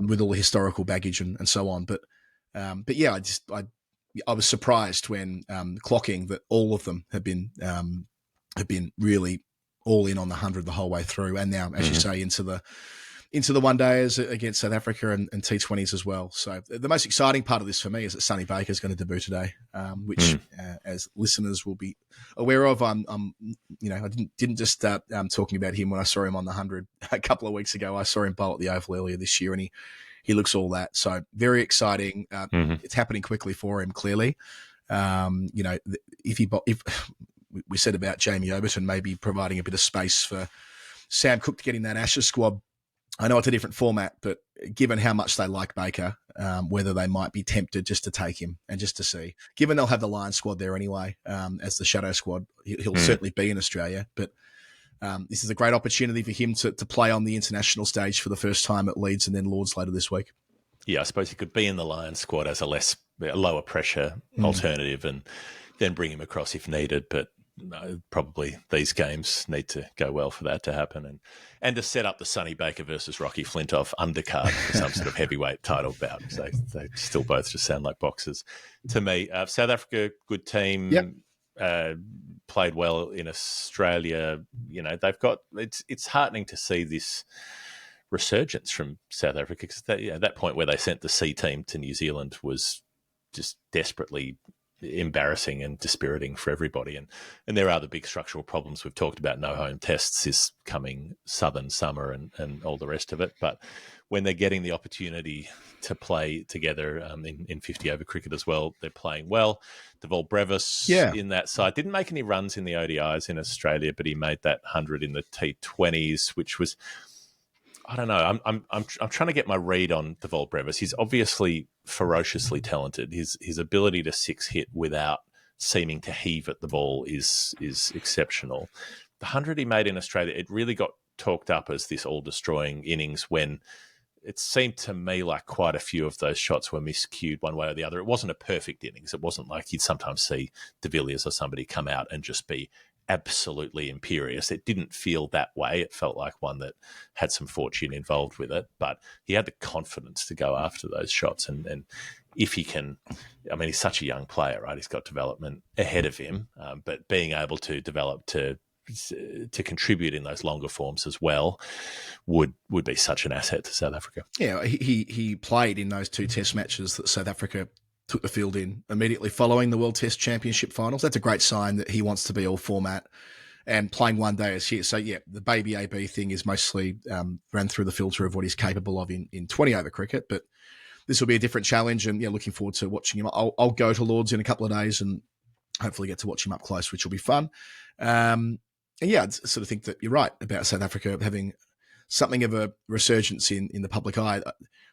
with all the historical baggage and so on. But yeah, I was surprised when clocking that all of them have been really all in on the 100 the whole way through, and now, as you say, into the one days against South Africa and T20s as well. So the most exciting part of this for me is that Sonny Baker is going to debut today, which, as listeners will be aware of, I didn't just start talking about him when I saw him on the 100 a couple of weeks ago. I saw him bowl at the Oval earlier this year, and he looks all that. So very exciting. It's happening quickly for him, clearly. If we said about Jamie Overton maybe providing a bit of space for Sam Cook to get in that Ashes squad. I know it's a different format, but given how much they like Baker, whether they might be tempted just to take him and just to see. Given they'll have the Lions squad there anyway, as the shadow squad, he'll certainly be in Australia. But this is a great opportunity for him to play on the international stage for the first time at Leeds and then Lords later this week. Yeah, I suppose he could be in the Lions squad as a lower pressure alternative and then bring him across if needed. But probably these games need to go well for that to happen and to set up the Sonny Baker versus Rocky Flintoff undercard for some sort of heavyweight title bout. So they still both just sound like boxers to me. South Africa, good team. Yep. Played well in Australia. They've got it's heartening to see this resurgence from South Africa because that point where they sent the C team to New Zealand was just desperately embarrassing and dispiriting for everybody. And there are the big structural problems we've talked about. No home tests this coming southern summer and all the rest of it. But when they're getting the opportunity to play together in 50 over cricket as well, they're playing well. Deval Brevis in that side didn't make any runs in the ODIs in Australia, but he made that 100 in the T20s, which was, I don't know. I'm trying to get my read on Deval Brevis. He's obviously ferociously talented. His ability to six hit without seeming to heave at the ball is exceptional. The 100 he made in Australia, it really got talked up as this all-destroying innings when it seemed to me like quite a few of those shots were miscued one way or the other. It wasn't a perfect innings. It wasn't like you'd sometimes see De Villiers or somebody come out and just be absolutely imperious. It didn't feel that way. It felt like one that had some fortune involved with it, but he had the confidence to go after those shots. And if he can, I mean, he's such a young player, right? He's got development ahead of him, but being able to develop to to contribute in those longer forms as well would be such an asset to South Africa. Yeah, he played in those 2 Test matches that South Africa took the field in immediately following the World Test Championship finals. That's a great sign that he wants to be all format and playing one day is here. So, yeah, the baby AB thing is mostly ran through the filter of what he's capable of in 20-over cricket, but this will be a different challenge, and looking forward to watching him. I'll go to Lords in a couple of days and hopefully get to watch him up close, which will be fun. And yeah, I sort of think that you're right about South Africa having something of a resurgence in the public eye,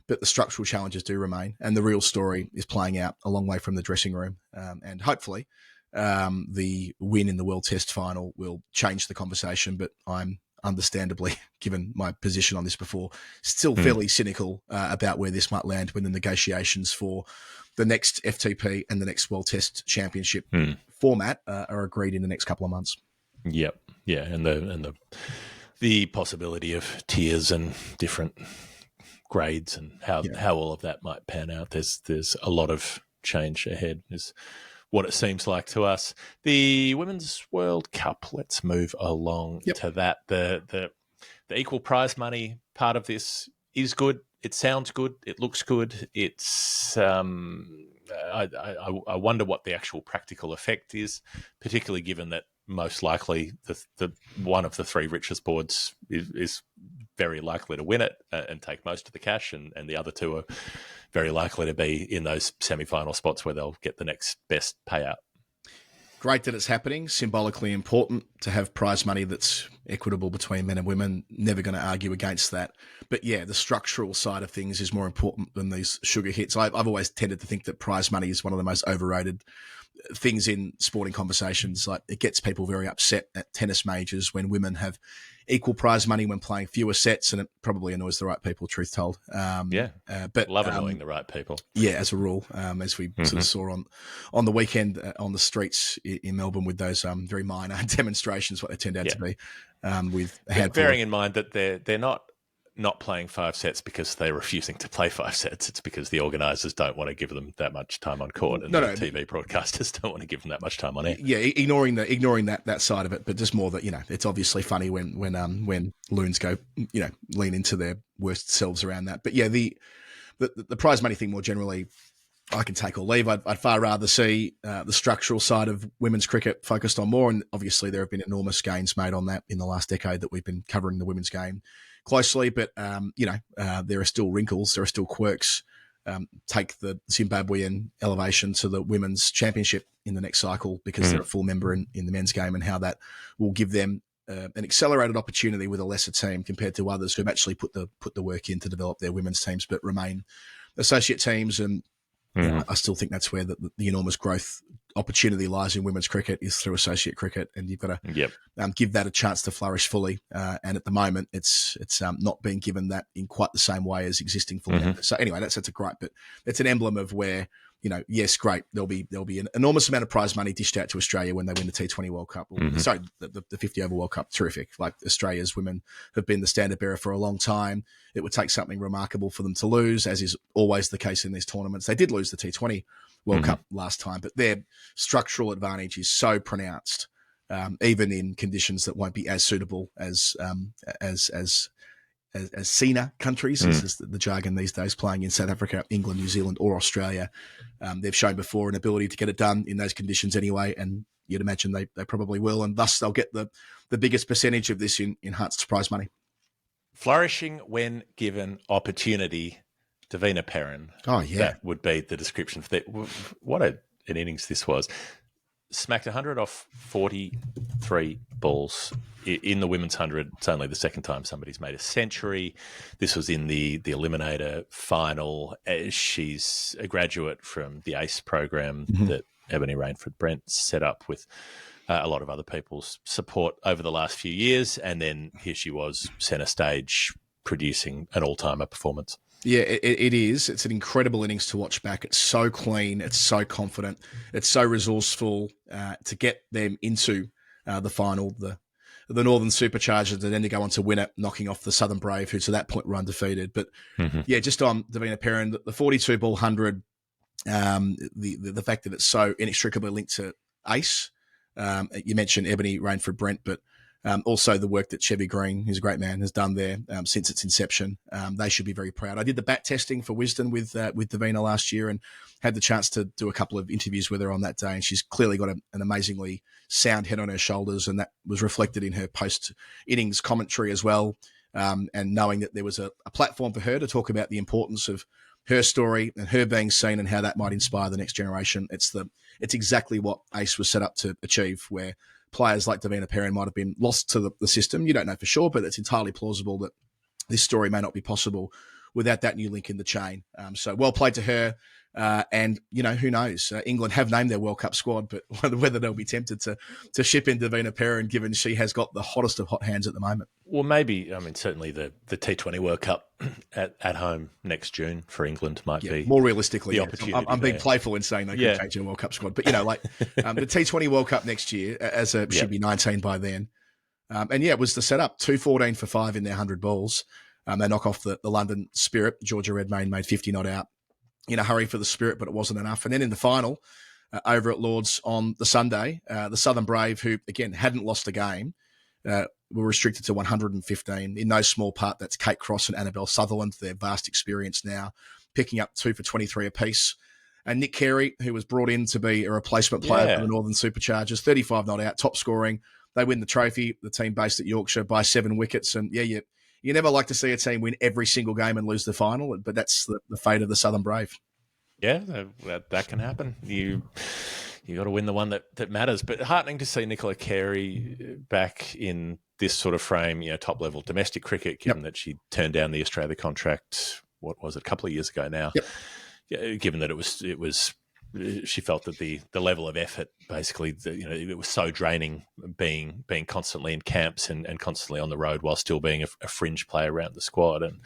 but the structural challenges do remain, and the real story is playing out a long way from the dressing room. And hopefully the win in the World Test final will change the conversation, but I'm understandably, given my position on this before, still fairly cynical about where this might land when the negotiations for the next FTP and the next World Test Championship format are agreed in the next couple of months. Yep. Yeah. And the possibility of tiers and different grades and how all of that might pan out. There's a lot of change ahead is what it seems like to us. The Women's World Cup, let's move along to that. The equal prize money part of this is good. It sounds good. It looks good. It's I wonder what the actual practical effect is, particularly given that most likely the one of the 3 richest boards is very likely to win it and take most of the cash, and the other 2 are very likely to be in those semi-final spots where they'll get the next best payout. Great that it's happening. Symbolically important to have prize money that's equitable between men and women. Never going to argue against that. But yeah, the structural side of things is more important than these sugar hits. I've always tended to think that prize money is one of the most overrated things in sporting conversations. Like, it gets people very upset at tennis majors when women have equal prize money when playing fewer sets, and it probably annoys the right people, truth told. But love annoying the right people. Yeah, as a rule, as we sort of saw on the weekend on the streets in Melbourne with those very minor demonstrations, what they turned out to be, with a handful. Bearing in mind that they're not playing 5 sets because they're refusing to play 5 sets. It's because the organisers don't want to give them that much time on court, and the TV broadcasters don't want to give them that much time on air. Yeah, ignoring that side of it, but just more that it's obviously funny when loons go lean into their worst selves around that. But yeah, the prize money thing more generally, I can take or leave. I'd far rather see the structural side of women's cricket focused on more, and obviously there have been enormous gains made on that in the last decade that we've been covering the women's game closely, but there are still wrinkles, there are still quirks. Take the Zimbabwean elevation to the women's championship in the next cycle because they're a full member in the men's game, and how that will give them an accelerated opportunity with a lesser team compared to others who've actually put the work in to develop their women's teams but remain associate teams. And I still think that's where the enormous growth opportunity lies in women's cricket, is through associate cricket, and you've got to give that a chance to flourish fully. And at the moment, it's not being given that in quite the same way as existing full members. So anyway, that's a great, but it's an emblem of where, yes, great. There'll be an enormous amount of prize money dished out to Australia when they win the T20 World Cup. Sorry, the 50-over World Cup. Terrific. Like, Australia's women have been the standard bearer for a long time. It would take something remarkable for them to lose, as is always the case in these tournaments. They did lose the T20 World Cup last time, but their structural advantage is so pronounced, even in conditions that won't be as suitable as SENA countries, is the jargon these days, playing in South Africa, England, New Zealand, or Australia. They've shown before an ability to get it done in those conditions anyway, and you'd imagine they probably will, and thus they'll get the biggest percentage of this in enhanced prize money. Flourishing when given opportunity. Davina Perrin. Oh, yeah. That would be the description for that. What an innings this was. Smacked 100 off 43 balls in the women's 100. It's only the second time somebody's made a century. This was in the Eliminator final. She's a graduate from the ACE program that Ebony Rainford-Brent set up with a lot of other people's support over the last few years. And then here she was, centre stage, producing an all-timer performance. Yeah, it is. It's an incredible innings to watch back. It's so clean. It's so confident. It's so resourceful to get them into the final, the Northern Superchargers, and then to go on to win it, knocking off the Southern Brave, who to that point were undefeated. But yeah, just on Davina Perrin, the 42 ball 100, the fact that it's so inextricably linked to ACE. You mentioned Ebony Rainford-Brent, but Also, the work that Chevy Green, who's a great man, has done there since its inception. They should be very proud. I did the bat testing for Wisdom with Davina last year and had the chance to do a couple of interviews with her on that day. And she's clearly got an amazingly sound head on her shoulders, and that was reflected in her post-innings commentary as well. And knowing that there was a platform for her to talk about the importance of her story and her being seen and how that might inspire the next generation. It's exactly what ACE was set up to achieve, where players like Davina Perrin might have been lost to the system. You don't know for sure, but it's entirely plausible that this story may not be possible without that new link in the chain. So well played to her. And, who knows? England have named their World Cup squad, but whether they'll be tempted to ship in Davina Perrin, given she has got the hottest of hot hands at the moment. Well, maybe, certainly the T20 World Cup at home next June for England might be more realistically. The opportunity I'm being playful in saying they could change their World Cup squad. But, the T20 World Cup next year, she'd be 19 by then. It was the setup, 214 for 5 in their 100 balls. They knock off the London Spirit. Georgia Redmayne made 50 not out in a hurry for the Spirit, but it wasn't enough. And then in the final, over at Lords on the Sunday, the Southern Brave, who, again, hadn't lost a game, were restricted to 115. In no small part, that's Kate Cross and Annabelle Sutherland, their vast experience now, picking up 2 for 23 apiece. And Nick Carey, who was brought in to be a replacement player for the Northern Superchargers, 35 not out, top scoring. They win the trophy, the team based at Yorkshire, by 7 wickets. And, you never like to see a team win every single game and lose the final, but that's the fate of the Southern Brave. Yeah, that can happen. You got to win the one that matters. But heartening to see Nicola Carey back in this sort of frame, top level domestic cricket, given that she turned down the Australia contract. What was it, a couple of years ago now? Yep. Yeah, given that it was. She felt that the level of effort, basically, it was so draining being constantly in camps and constantly on the road while still being a fringe player around the squad. And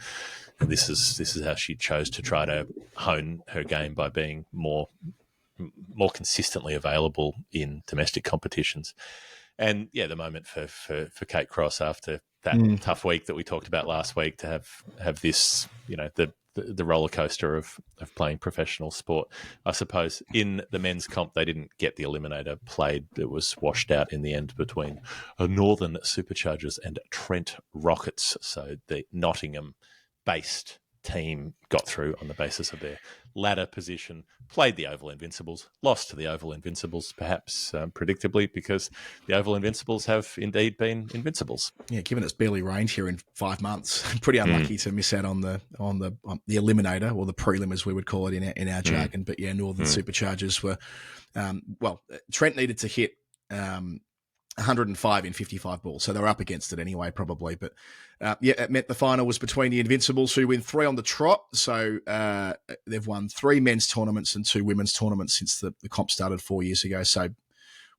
this is how she chose to try to hone her game, by being more consistently available in domestic competitions. And the moment for Kate Cross after that tough week that we talked about last week to have this, the roller coaster of playing professional sport. I suppose in the men's comp, they didn't get the eliminator played. It was washed out in the end between Northern Superchargers and Trent Rockets. So the Nottingham-based team got through on the basis of their ladder position, played the Oval Invincibles, lost to the Oval Invincibles, perhaps predictably, because the Oval Invincibles have indeed been invincibles. Yeah, given it's barely rained here in 5 months, pretty unlucky to miss out on the eliminator, or the prelim as we would call it in our jargon. But Northern Superchargers were Trent needed to hit 105 in 55 balls, so they were up against it anyway, probably. But it meant the final was between the Invincibles, who win 3 on the trot. So they've won 3 men's tournaments and 2 women's tournaments since the comp started 4 years ago. So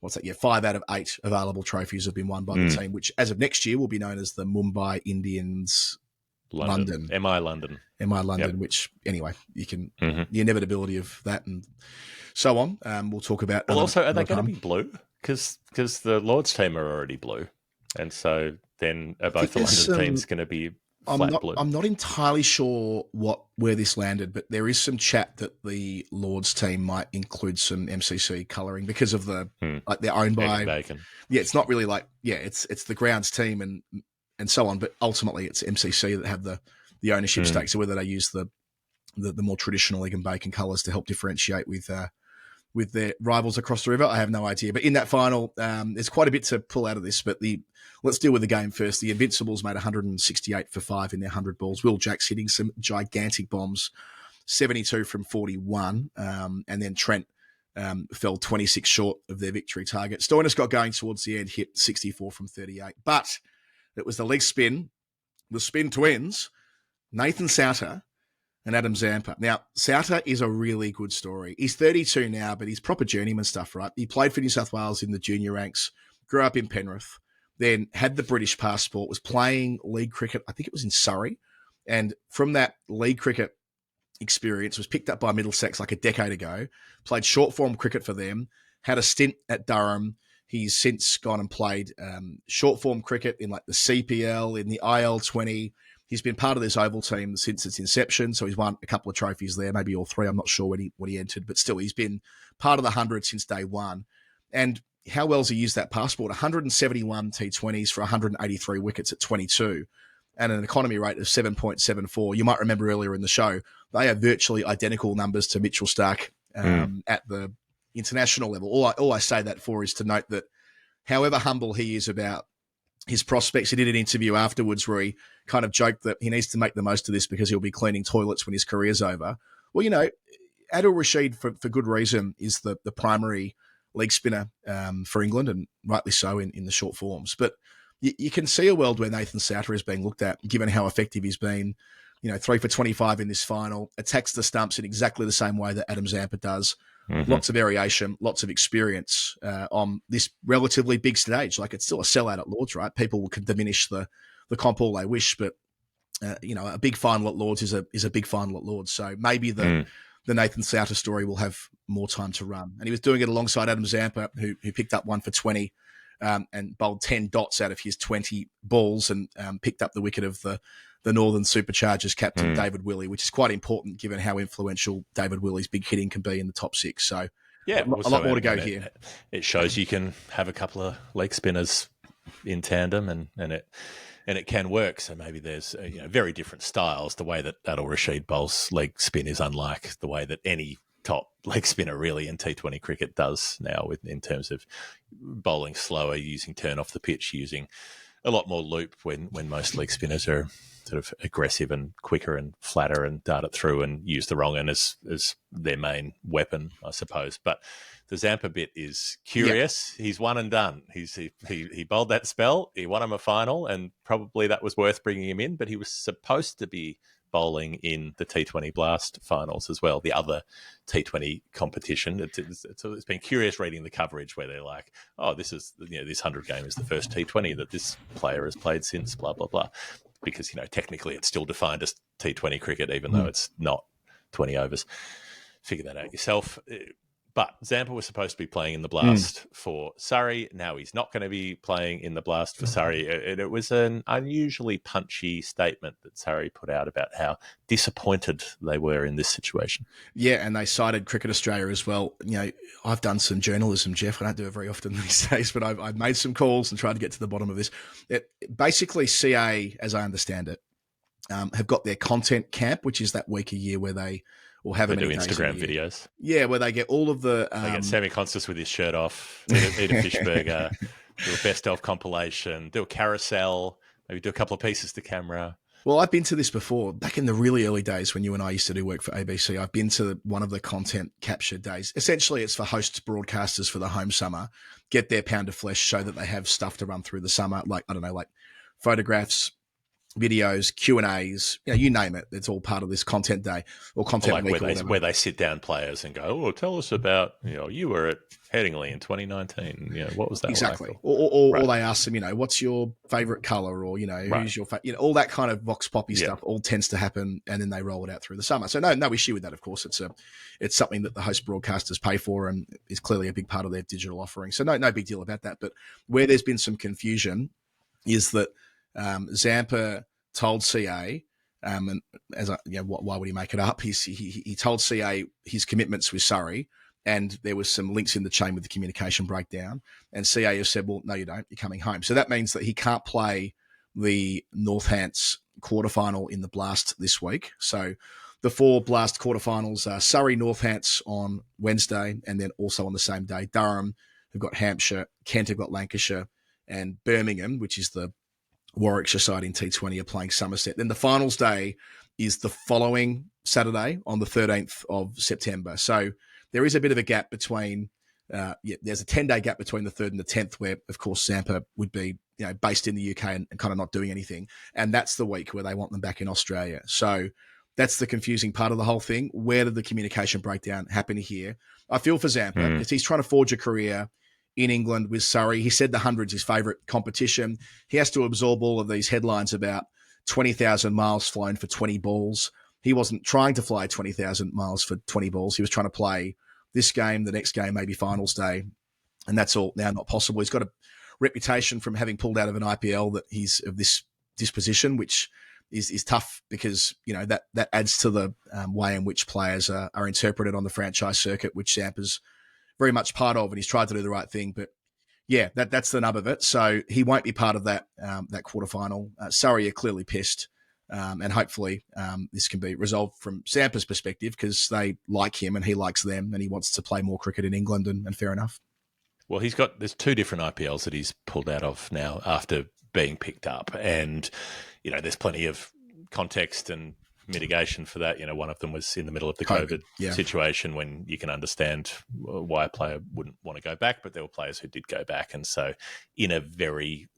what's that? 5 out of 8 available trophies have been won by the team, which as of next year will be known as the Mumbai Indians London. MI London. Yep. Which, anyway, you can the inevitability of that and so on. We'll talk about. Well, also, are they going to be blue? Because the Lords team are already blue, and so then both the London teams going to be flat blue. I'm not entirely sure where this landed, but there is some chat that the Lords team might include some MCC colouring because of the they're owned by Bacon. Yeah, it's not really it's the grounds team and so on, but ultimately it's MCC that have the ownership stake. So whether they use the more traditional egg and bacon colours to help differentiate with their rivals across the river, I have no idea. But in that final, there's quite a bit to pull out of this. But let's deal with the game first. The Invincibles made 168 for 5 in their 100 balls. Will Jacks hitting some gigantic bombs, 72 from 41. And then Trent fell 26 short of their victory target. Stoinis got going towards the end, hit 64 from 38. But it was the leg spin, the spin twins, Nathan Souter and Adam Zampa. Now, Souter is a really good story. He's 32 now, but he's proper journeyman stuff, right? He played for New South Wales in the junior ranks, grew up in Penrith, then had the British passport, was playing league cricket, I think it was in Surrey, and from that league cricket experience was picked up by Middlesex like a decade ago, played short-form cricket for them, had a stint at Durham. He's since gone and played short-form cricket in like the CPL, in the IL20. He's been part of this Oval team since its inception, so he's won a couple of trophies there, maybe all 3. I'm not sure when he entered, but still, he's been part of the 100 since day one. And how well's he used that passport? 171 T20s for 183 wickets at 22 and an economy rate of 7.74. You might remember earlier in the show, they are virtually identical numbers to Mitchell Starc at the international level. All I say that for is to note that however humble he is about his prospects, he did an interview afterwards where he kind of joked that he needs to make the most of this because he'll be cleaning toilets when his career's over. Well, Adil Rashid, for good reason, is the primary leg spinner for England, and rightly so in the short forms. But you can see a world where Nathan Souter is being looked at, given how effective he's been. 3 for 25 in this final, attacks the stumps in exactly the same way that Adam Zampa does. Mm-hmm. Lots of variation, lots of experience on this relatively big stage. Like, it's still a sellout at Lords, right? People can diminish the comp all they wish, but a big final at Lords is a big final at Lords. So maybe the Nathan Souter story will have more time to run. And he was doing it alongside Adam Zampa, who picked up 1 for 20 and bowled 10 dots out of his 20 balls and picked up the wicket of the Northern Superchargers captain, David Willey, which is quite important given how influential David Willey's big hitting can be in the top 6. So yeah, a lot more to go here. It shows you can have a couple of leg spinners in tandem and it can work. So maybe there's very different styles. The way that Adil Rashid bowls leg spin is unlike the way that any top leg spinner really in T20 cricket does now, in terms of bowling slower, using turn off the pitch, using a lot more loop when most leg spinners are sort of aggressive and quicker and flatter and dart it through and use the wrong end as their main weapon, I suppose. But the Zampa bit is curious. Yeah. He's one and done. He bowled that spell. He won him a final, and probably that was worth bringing him in. But he was supposed to be bowling in the T20 Blast finals as well, the other T20 competition. It's been curious reading the coverage where they're like, oh, this 100 game is the first T20 that this player has played since, blah, blah, blah. Because, technically it's still defined as T20 cricket, even though it's not 20 overs. Figure that out yourself. But Zampa was supposed to be playing in the Blast for Surrey. Now he's not going to be playing in the Blast for Surrey. It was an unusually punchy statement that Surrey put out about how disappointed they were in this situation. Yeah, and they cited Cricket Australia as well. I've done some journalism, Jeff. I don't do it very often these days, but I've made some calls and tried to get to the bottom of this. Basically, CA, as I understand it, have got their content camp, which is that week a year where they will have do Instagram videos. Yeah, where they get all of the... they get Sammy Constas with his shirt off, eat a fish burger, do a best of compilation, do a carousel, maybe do a couple of pieces to camera. Well, I've been to this before. Back in the really early days when you and I used to do work for ABC, I've been to one of the content capture days. Essentially, it's for host broadcasters for the home summer, get their pound of flesh, show that they have stuff to run through the summer, like photographs, videos, Q&As, you name it. It's all part of this content day or content week. Where they sit down players and go, oh, tell us about, you were at Headingley in 2019. What was that exactly. like? Or they ask them, what's your favourite colour, or, who's your all that kind of vox poppy stuff all tends to happen, and then they roll it out through the summer. So no issue with that, of course. It's something that the host broadcasters pay for and is clearly a big part of their digital offering. So no big deal about that. But where there's been some confusion is that Zampa told CA, and why would he make it up? He told CA his commitments with Surrey, and there was some links in the chain with the communication breakdown. And CA have said, well, no, you don't. You're coming home. So that means that he can't play the Northants quarterfinal in the Blast this week. So the 4 Blast quarterfinals are Surrey Northants on Wednesday, and then also on the same day, Durham have got Hampshire, Kent have got Lancashire, and Birmingham, which is the Warwickshire side in T20, are playing Somerset. Then the finals day is the following Saturday on the 13th of September. So there is a bit of a gap between, there's a 10-day gap between the 3rd and the 10th where, of course, Zampa would be based in the UK and kind of not doing anything. And that's the week where they want them back in Australia. So that's the confusing part of the whole thing. Where did the communication breakdown happen here? I feel for Zampa because he's trying to forge a career in England with Surrey. He said the 100's his favourite competition. He has to absorb all of these headlines about 20,000 miles flown for 20 balls. He wasn't trying to fly 20,000 miles for 20 balls. He was trying to play this game, the next game, maybe finals day. And that's all now not possible. He's got a reputation from having pulled out of an IPL that he's of this disposition, which is tough because, that adds to the way in which players are interpreted on the franchise circuit, which Zampa's very much part of, and he's tried to do the right thing, but Yeah, that's the nub of it. So he won't be part of that quarterfinal. Surrey are clearly pissed, and hopefully this can be resolved from Zampa's perspective because they like him and he likes them and he wants to play more cricket in England, and fair enough. Well, there's 2 different IPLs that he's pulled out of now after being picked up. And, there's plenty of context and mitigation for that. One of them was in the middle of the COVID situation when you can understand why a player wouldn't want to go back, but there were players who did go back. And so in a very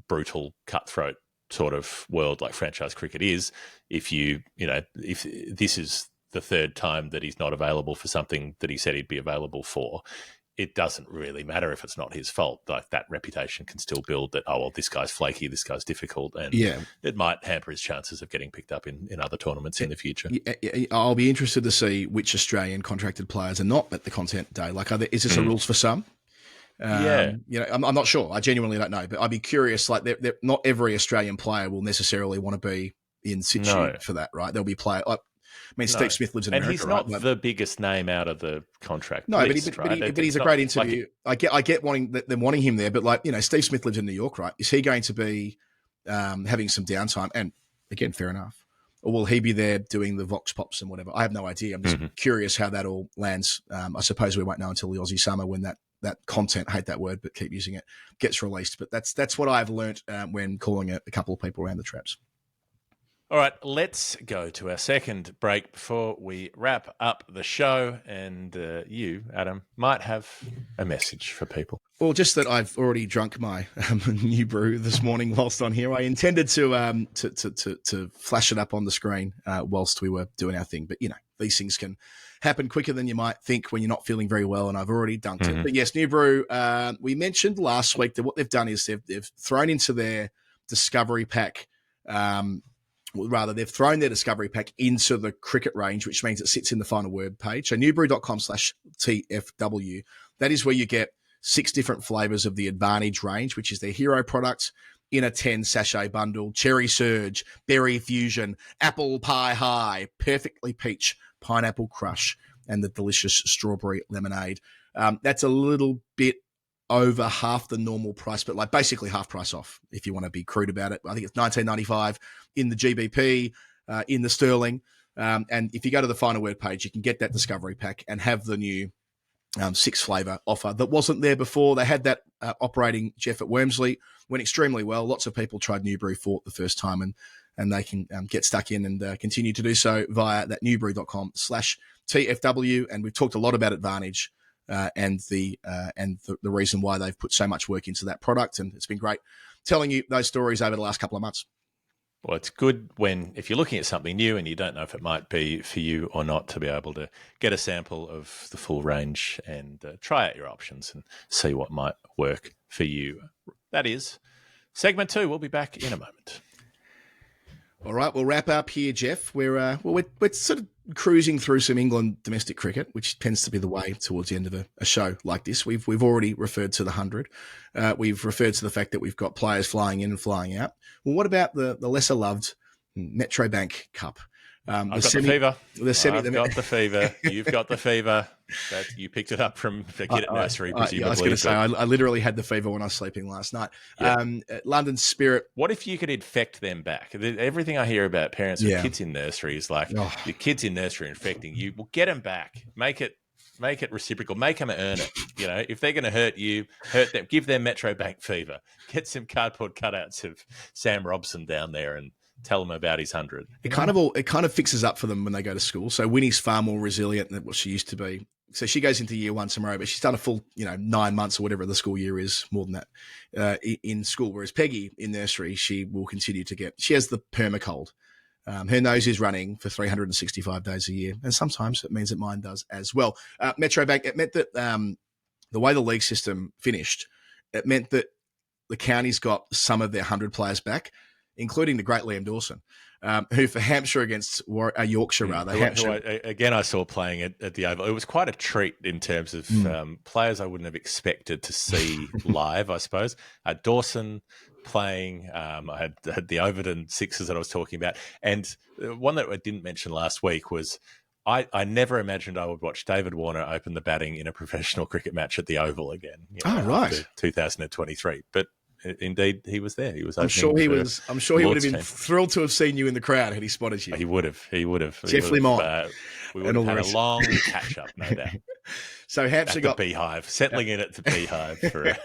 brutal, cutthroat sort of world like franchise cricket is, if this is the 3rd time that he's not available for something that he said he'd be available for, it doesn't really matter if it's not his fault. Like, that reputation can still build that, this guy's flaky, this guy's difficult, and it might hamper his chances of getting picked up in other tournaments in the future. I'll be interested to see which Australian contracted players are not at the content day. Like, is this a rules for some? I'm not sure. I genuinely don't know, but I'd be curious. Like, not every Australian player will necessarily want to be in situ for that, right? There'll be Steve Smith lives in America, and he's not the biggest name out of the contract. No, list, but he's a great interview. I get wanting them wanting him there, but Steve Smith lives in New York, right? Is he going to be having some downtime? And again, fair enough. Or will he be there doing the vox pops and whatever? I have no idea. I'm just curious how that all lands. I suppose we won't know until the Aussie summer when that content, hate that word, but keep using it, gets released. But that's what I've learnt when calling a couple of people around the traps. All right, let's go to our second break before we wrap up the show. And you, Adam, might have a message for people. Well, just that I've already drunk my new brew this morning whilst on here. I intended to flash it up on the screen whilst we were doing our thing. But, these things can happen quicker than you might think when you're not feeling very well, and I've already dunked it. But yes, new brew. We mentioned last week that what they've done is they've thrown into their discovery pack they've thrown their discovery pack into the cricket range, which means it sits in the final word page. So newbrew.com/TFW. That is where you get 6 different flavors of the Advantage range, which is their hero product in a 10 sachet bundle. Cherry Surge, Berry Fusion, Apple Pie High, Perfectly Peach, Pineapple Crush, and the delicious Strawberry Lemonade. That's a little bit over half the normal price, but basically half price off if you want to be crude about it. I think it's $19.95 in the GBP, in the sterling. And if you go to the final word page, you can get that discovery pack and have the new 6 flavour offer that wasn't there before. They had that operating, Jeff, at Wormsley, went extremely well. Lots of people tried New Brew for it the first time, and they can get stuck in and continue to do so via that newbrew.com/TFW. And we've talked a lot about Advantage and the reason why they've put so much work into that product. And it's been great telling you those stories over the last couple of months. Well, it's good if you're looking at something new and you don't know if it might be for you or not, to be able to get a sample of the full range and try out your options and see what might work for you. That is segment 2. We'll be back in a moment. All right, we'll wrap up here, Jeff. We're sort of cruising through some England domestic cricket, which tends to be the way towards the end of a show like this. We've already referred to the 100. We've referred to the fact that we've got players flying in and flying out. Well, what about the lesser loved Metro Bank Cup? I've got the fever. I've got the fever. You've got the fever. You picked it up from the kid at nursery, presumably. I was going to say, I literally had the fever when I was sleeping last night. Yeah. London Spirit. What if you could infect them back? Everything I hear about parents with kids in nursery is like, your kids in nursery are infecting you. Well, get them back. Make it reciprocal. Make them earn it. If they're going to hurt you, hurt them. Give them Metro Bank fever. Get some cardboard cutouts of Sam Robson down there and tell them about his 100. It kind of fixes up for them when they go to school. So Winnie's far more resilient than what she used to be. So she goes into year 1 tomorrow, but she's done a full, 9 months or whatever the school year is, more than that, in school. Whereas Peggy in nursery, she will continue to she has the permacold. Her nose is running for 365 days a year. And sometimes it means that mine does as well. Metro Bank, it meant that the way the league system finished, it meant that the counties got some of their 100 players back, including the great Liam Dawson, who for Hampshire against Yorkshire, rather. Again, I saw playing at the Oval. It was quite a treat in terms of players I wouldn't have expected to see live, I suppose. Dawson playing, I had the Overton Sixers that I was talking about. And one that I didn't mention last week was I never imagined I would watch David Warner open the batting in a professional cricket match at the Oval again. Right. 2023, but indeed he was there. He was. I'm sure he would have been team. thrilled to have seen you in the crowd had he spotted you. He would have. Jeff Lemont. We would have had a long catch up, no doubt. So Hampshire got the Beehive, settling in at the Beehive for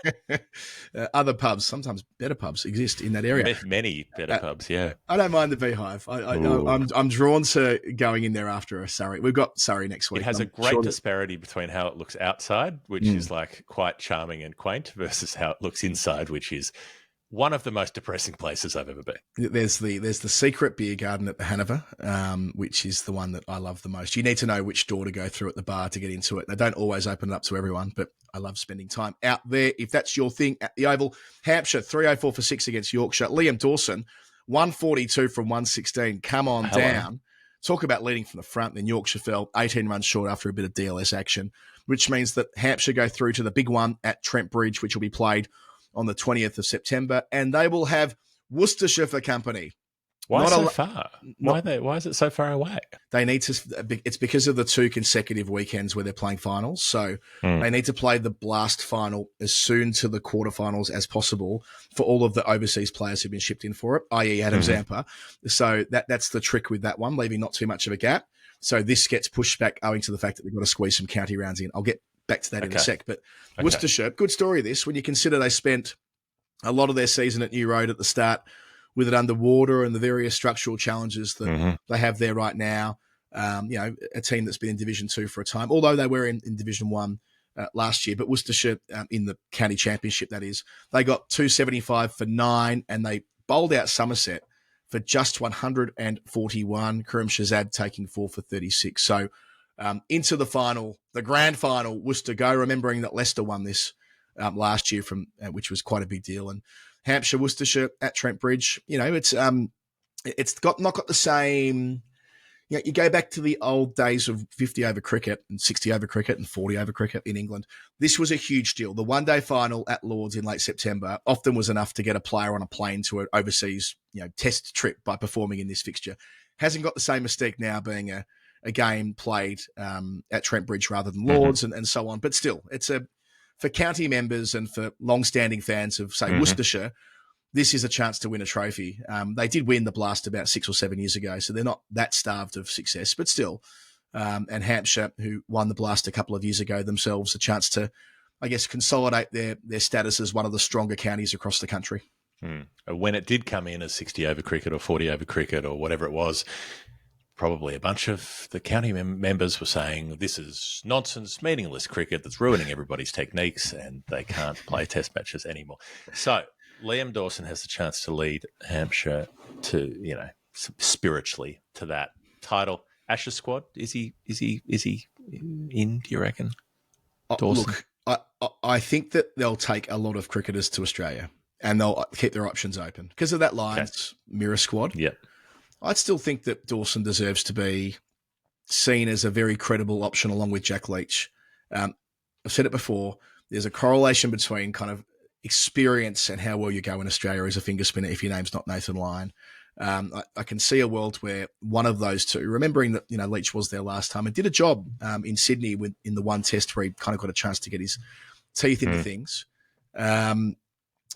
other pubs. Sometimes better pubs exist in that area. Many better pubs, yeah. I don't mind the Beehive. I'm drawn to going in there after a Surrey. We've got Surrey next week. It has a great disparity between how it looks outside, which is like quite charming and quaint, versus how it looks inside, which is one of the most depressing places I've ever been. There's the secret beer garden at the Hanover, which is the one that I love the most. You need to know which door to go through at the bar to get into it. They don't always open it up to everyone, but I love spending time out there. If that's your thing, at the Oval, Hampshire 304 for 6 against Yorkshire. Liam Dawson 142 from 116. Come on down. Talk about leading from the front. Then Yorkshire fell 18 runs short after a bit of DLS action, which means that Hampshire go through to the big one at Trent Bridge, which will be played on the 20th of September, and they will have Worcestershire for company. Why so far? Why is it so far away? They need to. It's because of the 2 consecutive weekends where they're playing finals. So they need to play the Blast final as soon to the quarterfinals as possible for all of the overseas players who've been shipped in for it, i.e. Adam Zampa. So that's the trick with that one, leaving not too much of a gap. So this gets pushed back owing to the fact that they've got to squeeze some county rounds in. I'll get back to that in a sec. But Worcestershire, good story this, when you consider they spent a lot of their season at New Road at the start with it underwater and the various structural challenges that they have there right now. A team that's been in Division 2 for a time, although they were in Division 1 last year. But Worcestershire in the county championship, that is, they got 275 for 9 and they bowled out Somerset for just 141. Karim Shazad taking 4 for 36. So into the final, the grand final, Worcester go, remembering that Leicester won this last year, which was quite a big deal. And Hampshire, Worcestershire at Trent Bridge, it's not got the same. You go back to the old days of 50 over cricket and 60 over cricket and 40 over cricket in England. This was a huge deal. The one-day final at Lords in late September often was enough to get a player on a plane to an overseas, test trip by performing in this fixture. Hasn't got the same mystique now, being a game played at Trent Bridge rather than Lords and so on. But still, it's for county members and for long-standing fans of, say, Worcestershire, this is a chance to win a trophy. They did win the Blast about 6 or 7 years ago, so they're not that starved of success, but still. And Hampshire, who won the Blast a couple of years ago themselves, a chance to, I guess, consolidate their status as one of the stronger counties across the country. When it did come in as 60 over cricket or 40 over cricket or whatever it was, probably a bunch of the county members were saying this is nonsense, meaningless cricket that's ruining everybody's techniques and they can't play test matches anymore. So Liam Dawson has the chance to lead Hampshire to, spiritually to that title. Ashes squad, is he in, do you reckon? Dawson? Look, I think that they'll take a lot of cricketers to Australia and they'll keep their options open because of that Lions mirror squad. Yeah. I'd still think that Dawson deserves to be seen as a very credible option along with Jack Leach. I've said it before, there's a correlation between kind of experience and how well you go in Australia as a finger spinner if your name's not Nathan Lyon. I can see a world where one of those two, remembering that, Leach was there last time and did a job in Sydney in the one test where he kind of got a chance to get his teeth into things.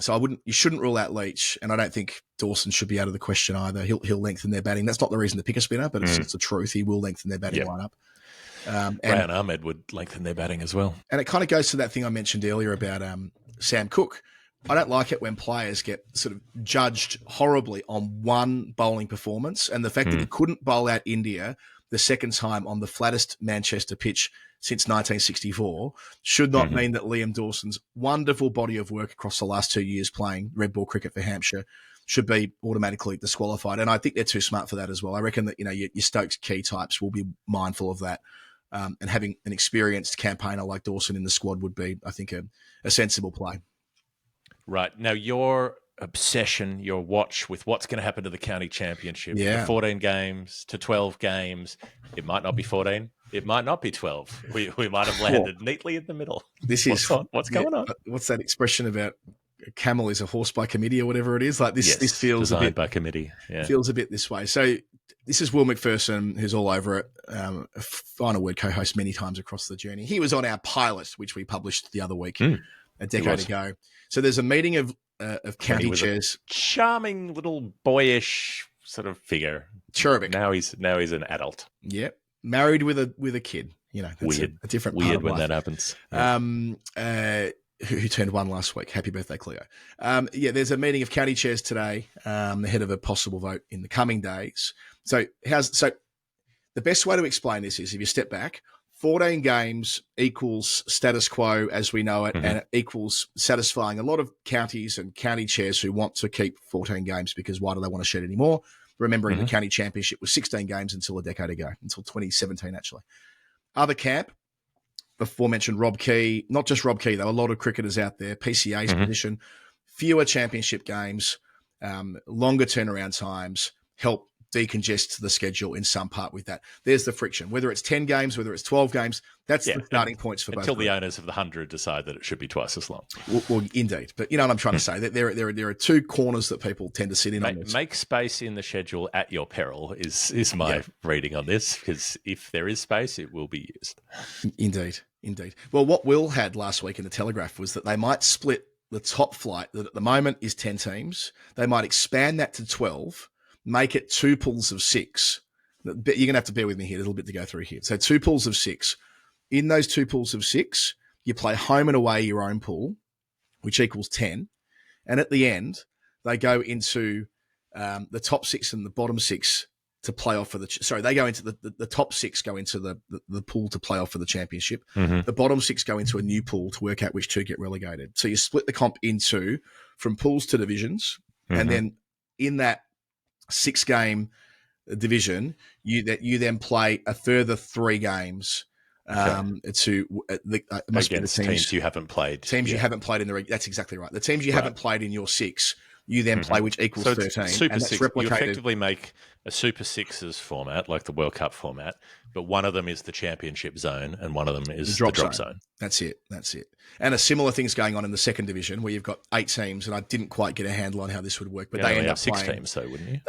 So you shouldn't rule out Leach, and I don't think Dawson should be out of the question either. He'll lengthen their batting. That's not the reason to pick a spinner, but it's the truth. He will lengthen their batting lineup. Brian Ahmed would lengthen their batting as well. And it kind of goes to that thing I mentioned earlier about Sam Cook. I don't like it when players get sort of judged horribly on one bowling performance, and the fact that he couldn't bowl out India the second time on the flattest Manchester pitch since 1964 should not mean that Liam Dawson's wonderful body of work across the last 2 years playing red ball cricket for Hampshire should be automatically disqualified. And I think they're too smart for that as well. I reckon that, your Stokes key types will be mindful of that. And having an experienced campaigner like Dawson in the squad would be, I think, a sensible play. Right. Now, your obsession, your watch with what's going to happen to the county championship, the 14 games to 12 games. It might not be 14. It might not be 12. We might have landed neatly in the middle. What's going on? What's that expression about a camel is a horse by committee or whatever it is? Like this feels designed a bit by committee. Yeah. Feels a bit this way. So this is Will McPherson, who's all over it. Final Word co-host many times across the journey. He was on our pilot, which we published the other week, a decade ago. So there's a meeting of county chairs. Charming little boyish sort of figure. Cherubic. Now he's an adult. Yep. Married with a kid. You know, that's weird. A different weird part of when life. that happens. Who turned 1 last week. Happy birthday, Cleo. There's a meeting of county chairs today, ahead of a possible vote in the coming days. So the best way to explain this is if you step back, 14 games equals status quo as we know it, and it equals satisfying a lot of counties and county chairs who want to keep 14 games because why do they want to shed any more? Remembering the county championship was 16 games until a decade ago, until 2017 actually. Other camp, before mentioned Rob Key, not just Rob Key, though, a lot of cricketers out there, PCA's position, fewer championship games, longer turnaround times, help decongest the schedule in some part with that. There's the friction. Whether it's 10 games, whether it's 12 games, that's the starting points for both. Until the owners of the 100 decide that it should be twice as long. Well, indeed. But you know what I'm trying to say? That there are two corners that people tend to sit in on this. Make space in the schedule at your peril is my reading on this, because if there is space, it will be used. Indeed. Well, what Will had last week in the Telegraph was that they might split the top flight that at the moment is 10 teams. They might expand that to 12, make it 2 pools of 6. You're going to have to bear with me here, a little bit to go through here. So 2 pools of 6. In those 2 pools of 6, you play home and away your own pool, which equals 10. And at the end, they go into the top 6 and the bottom 6 to play off for they go into the top 6 go into the pool to play off for the championship. The bottom 6 go into a new pool to work out which 2 get relegated. So you split the comp into from pools to divisions, and then in that 6-game division, you then play a further 3 games to against teams you haven't played. Teams you haven't played in the that's exactly right. The teams you haven't played in your 6, you then play, which equals 13. Super and that's 6. replicated. You effectively make a Super Sixes format, like the World Cup format, but one of them is the championship zone and one of them is the drop zone. That's it. And a similar thing's going on in the second division where you've got 8 teams, and I didn't quite get a handle on how this would work, but they end up 6 playing, teams, though, wouldn't you?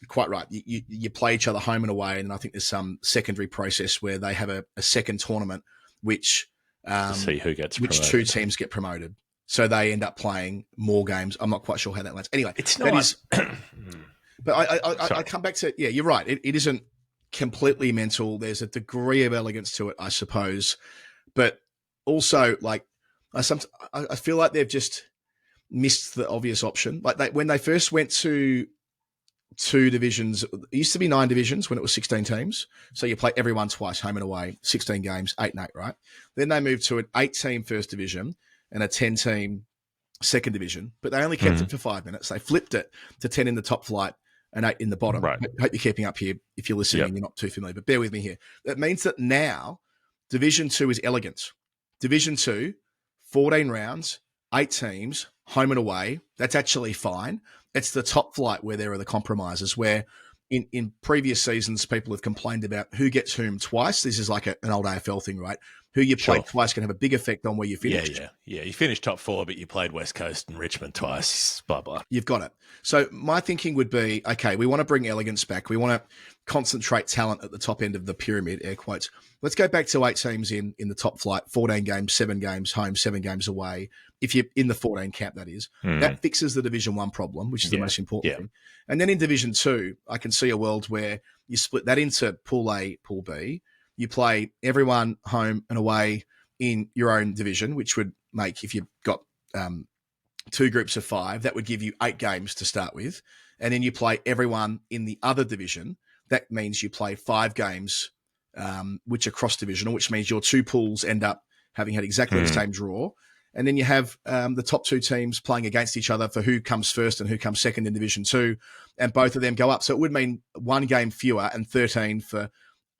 Quite right. You play each other home and away, and I think there's some secondary process where they have a second tournament, which to see who gets promoted. Which 2 teams get promoted. So they end up playing more games. I'm not quite sure how that lands. Anyway, it's not. But I come back to, you're right. It isn't completely mental. There's a degree of elegance to it, I suppose. But also, like, I feel like they've just missed the obvious option. Like when they first went to 2 divisions, it used to be 9 divisions when it was 16 teams. So you play everyone twice, home and away, 16 games, 8 and 8, right? Then they moved to an 8-team first division and a 10-team second division, but they only kept it for 5 minutes. They flipped it to 10 in the top flight and 8 in the bottom. Right. I hope you're keeping up here. If you're listening and you're not too familiar, but bear with me here. That means that now Division 2 is elegant. Division 2, 14 rounds, 8 teams, home and away. That's actually fine. It's the top flight where there are the compromises, where in previous seasons, people have complained about who gets whom twice. This is like an old AFL thing, right? Who you played twice can have a big effect on where you finished. Yeah. You finished top 4, but you played West Coast and Richmond twice, blah, blah. You've got it. So my thinking would be, okay, we want to bring elegance back. We want to concentrate talent at the top end of the pyramid, air quotes. Let's go back to 8 teams in the top flight, 14 games, 7 games home, 7 games away. If you're in the 14 camp, that is. That fixes the Division 1 problem, which is the most important thing. And then in Division 2, I can see a world where you split that into Pool A, Pool B. You play everyone home and away in your own division, which would make, if you've got 2 groups of 5, that would give you 8 games to start with. And then you play everyone in the other division. That means you play 5 games, which are cross-divisional, which means your 2 pools end up having had exactly the same draw. And then you have the top 2 teams playing against each other for who comes first and who comes second in Division 2, and both of them go up. So it would mean 1 game fewer and 13 for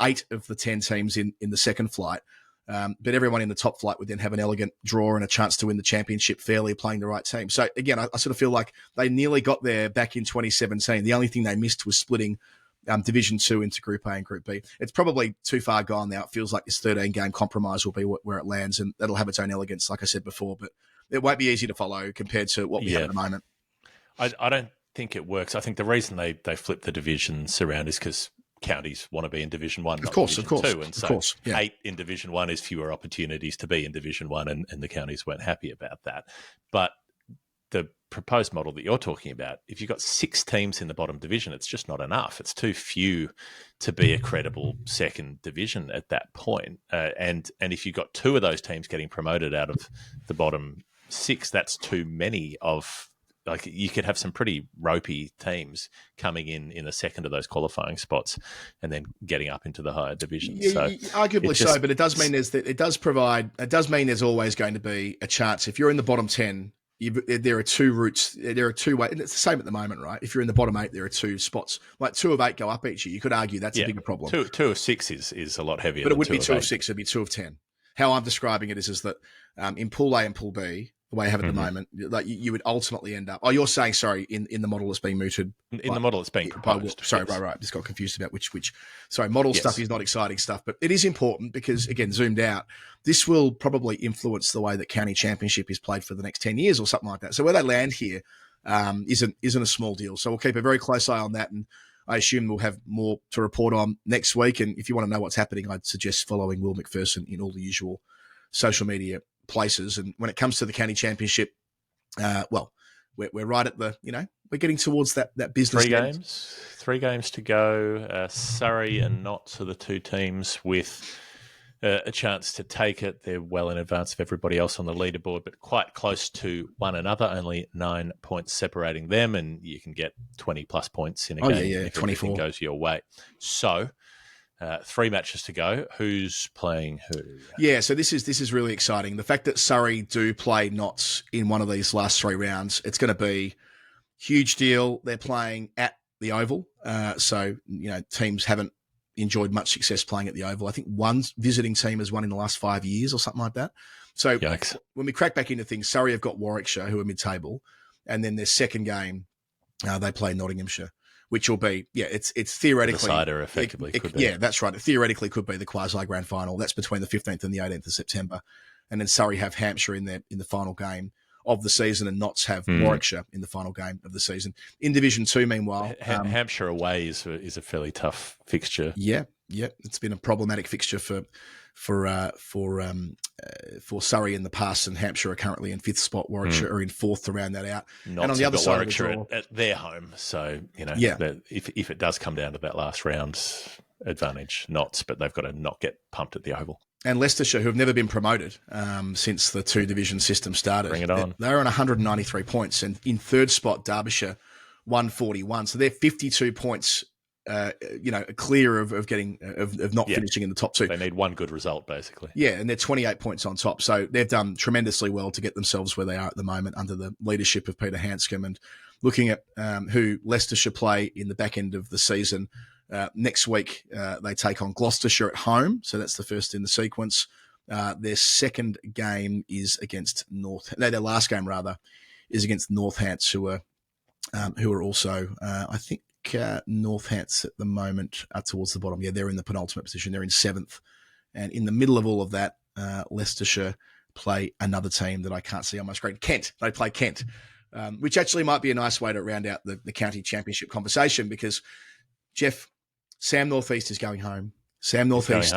8 of the 10 teams in the second flight. But everyone in the top flight would then have an elegant draw and a chance to win the championship fairly playing the right team. So again, I sort of feel like they nearly got there back in 2017. The only thing they missed was splitting Division 2 into Group A and Group B. It's probably too far gone now. It feels like this 13-game compromise will be where it lands, and that'll have its own elegance, like I said before. But it won't be easy to follow compared to what we have at the moment. I don't think it works. I think the reason they flip the divisions around is because counties want to be in Division 1, not Division 2. And so 8 in Division 1 is fewer opportunities to be in Division 1, and the counties weren't happy about that. But the proposed model that you're talking about, if you've got 6 teams in the bottom division, it's just not enough. It's too few to be a credible second division at that point. And if you've got 2 of those teams getting promoted out of the bottom 6, that's too many of... Like, you could have some pretty ropey teams coming in the second of those qualifying spots, and then getting up into the higher divisions. Yeah, so arguably so, but it does mean it does mean there's always going to be a chance. If you're in the bottom 10, there are 2 routes. There are 2 ways, and it's the same at the moment, right? If you're in the bottom 8, there are 2 spots. Like 2 of 8 go up each year. You could argue that's a bigger problem. 2 of 6 is a lot heavier. But it wouldn't be 2 of of 6. It'd be 2 of 10. How I'm describing it is that in Pool A and Pool B, the way I have it at the moment, like you would ultimately end up... Oh, you're saying, sorry, in the model that's being mooted. In the model that's being proposed. Sorry, yes. Right. Just got confused about which. Sorry, model stuff is not exciting stuff, but it is important because, again, zoomed out, this will probably influence the way that county championship is played for the next 10 years or something like that. So where they land here isn't a small deal. So we'll keep a very close eye on that, and I assume we'll have more to report on next week. And if you want to know what's happening, I'd suggest following Will McPherson in all the usual social media places. And when it comes to the county championship, we're right at the, we're getting towards that business. 3 games to go. Surrey and Notts are the 2 teams with a chance to take it. They're well in advance of everybody else on the leaderboard, but quite close to one another, only 9 points separating them, and you can get 20 plus points in a game if 24 everything goes your way. So 3 matches to go. Who's playing who? Yeah, so this is really exciting. The fact that Surrey do play Notts in one of these last 3 rounds, it's going to be huge deal. They're playing at the Oval, so teams haven't enjoyed much success playing at the Oval. I think one visiting team has won in the last 5 years or something like that. So Yikes. When we crack back into things, Surrey have got Warwickshire, who are mid-table, and then their second game, they play Nottinghamshire, which will be, it's theoretically... The decider, effectively, could be. Yeah, that's right. It theoretically could be the quasi-grand final. That's between the 15th and the 18th of September. And then Surrey have Hampshire in the final game of the season, and Notts have Warwickshire in the final game of the season. In Division 2, meanwhile... Hampshire away is a fairly tough fixture. Yeah. It's been a problematic fixture for Surrey in the past, and Hampshire are currently in 5th spot. Warwickshire are in 4th to round that out. Notts and on the other side Warwickshire of the draw, at their home, so if it does come down to that last round, advantage Notts, but they've got to not get pumped at the Oval. And Leicestershire, who have never been promoted since the 2-division system started. Bring it on. They're on 193 points, and in 3rd spot, Derbyshire, 141. So they're 52 points. Clear of not finishing in the top 2. They need one good result, basically. Yeah, and they're 28 points on top. So they've done tremendously well to get themselves where they are at the moment under the leadership of Peter Hanscom. And looking at who Leicestershire play in the back end of the season, next week they take on Gloucestershire at home. So that's the first in the sequence. Their second game is against their last game, rather, is against Northants, who are also, I think, Northants at the moment are towards the bottom. Yeah, they're in the penultimate position. They're in 7th. And in the middle of all of that, Leicestershire play another team that I can't see on my screen. Kent. They play Kent, which actually might be a nice way to round out the county championship conversation, because, Jeff, Sam Northeast is going home. Sam Northeast,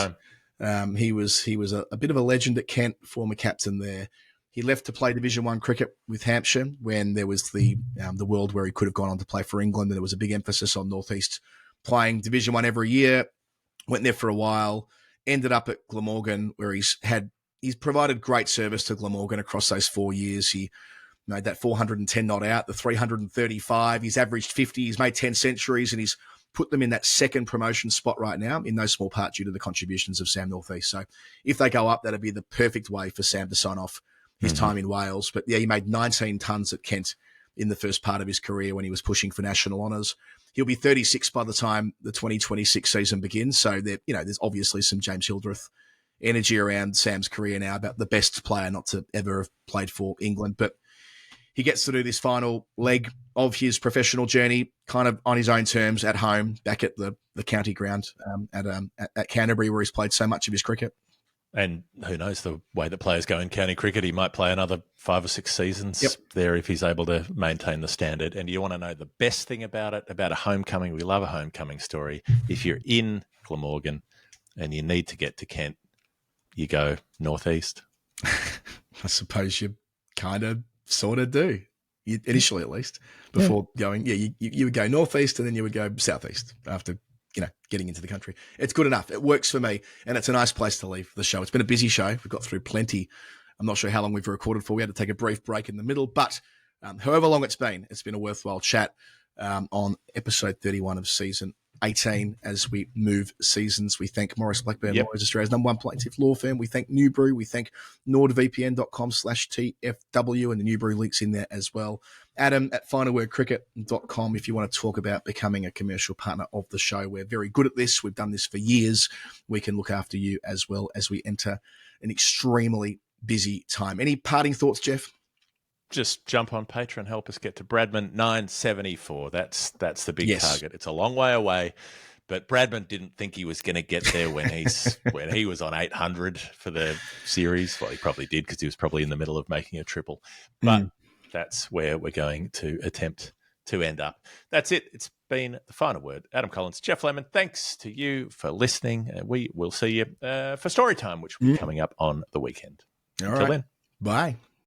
he was a bit of a legend at Kent, former captain there. He left to play Division 1 cricket with Hampshire when there was the world where he could have gone on to play for England, and there was a big emphasis on Northeast playing Division 1 every year. Went there for a while, ended up at Glamorgan, where he's provided great service to Glamorgan across those 4 years. He made that 410 not out, the 335. He's averaged 50. He's made 10 centuries, and he's put them in that second promotion spot right now, in no small part due to the contributions of Sam Northeast. So if they go up, that'd be the perfect way for Sam to sign off his time in Wales. But yeah, he made 19 tons at Kent in the first part of his career when he was pushing for national honours. He'll be 36 by the time the 2026 season begins. So there's obviously some James Hildreth energy around Sam's career now, about the best player not to ever have played for England. But he gets to do this final leg of his professional journey kind of on his own terms at home, back at the county ground at Canterbury, where he's played so much of his cricket. And who knows, the way that players go in county cricket, he might play another 5 or 6 seasons there if he's able to maintain the standard. And you want to know the best thing about it, about a homecoming? We love a homecoming story. If you're in Glamorgan and you need to get to Kent, you go northeast. I suppose you kind of sort of do, initially at least, before going. Yeah, you would go northeast and then you would go southeast after getting into the country. It's good enough. It works for me, and it's a nice place to leave the show. It's been a busy show. We've got through plenty. I'm not sure how long we've recorded for. We had to take a brief break in the middle, but however long it's been a worthwhile chat on episode 31 of season 18 as we move seasons. We thank Maurice Blackburn Lawyers, Australia's #1 plaintiff law firm. We thank Newbury. We thank nordvpn.com/TFW, and the Newbury link's in there as well. Adam at finalwordcricket.com if you want to talk about becoming a commercial partner of the show. We're very good at this. We've done this for years. We can look after you as well as we enter an extremely busy time. Any parting thoughts, Jeff? Just jump on Patreon, help us get to Bradman 974. That's the big target. It's a long way away, but Bradman didn't think he was going to get there when he was on 800 for the series. Well, he probably did because he was probably in the middle of making a triple. But that's where we're going to attempt to end up. That's it. It's been the final word. Adam Collins, Jeff Lemon, thanks to you for listening. We will see you for story time, which will be coming up on the weekend. Until then. Bye.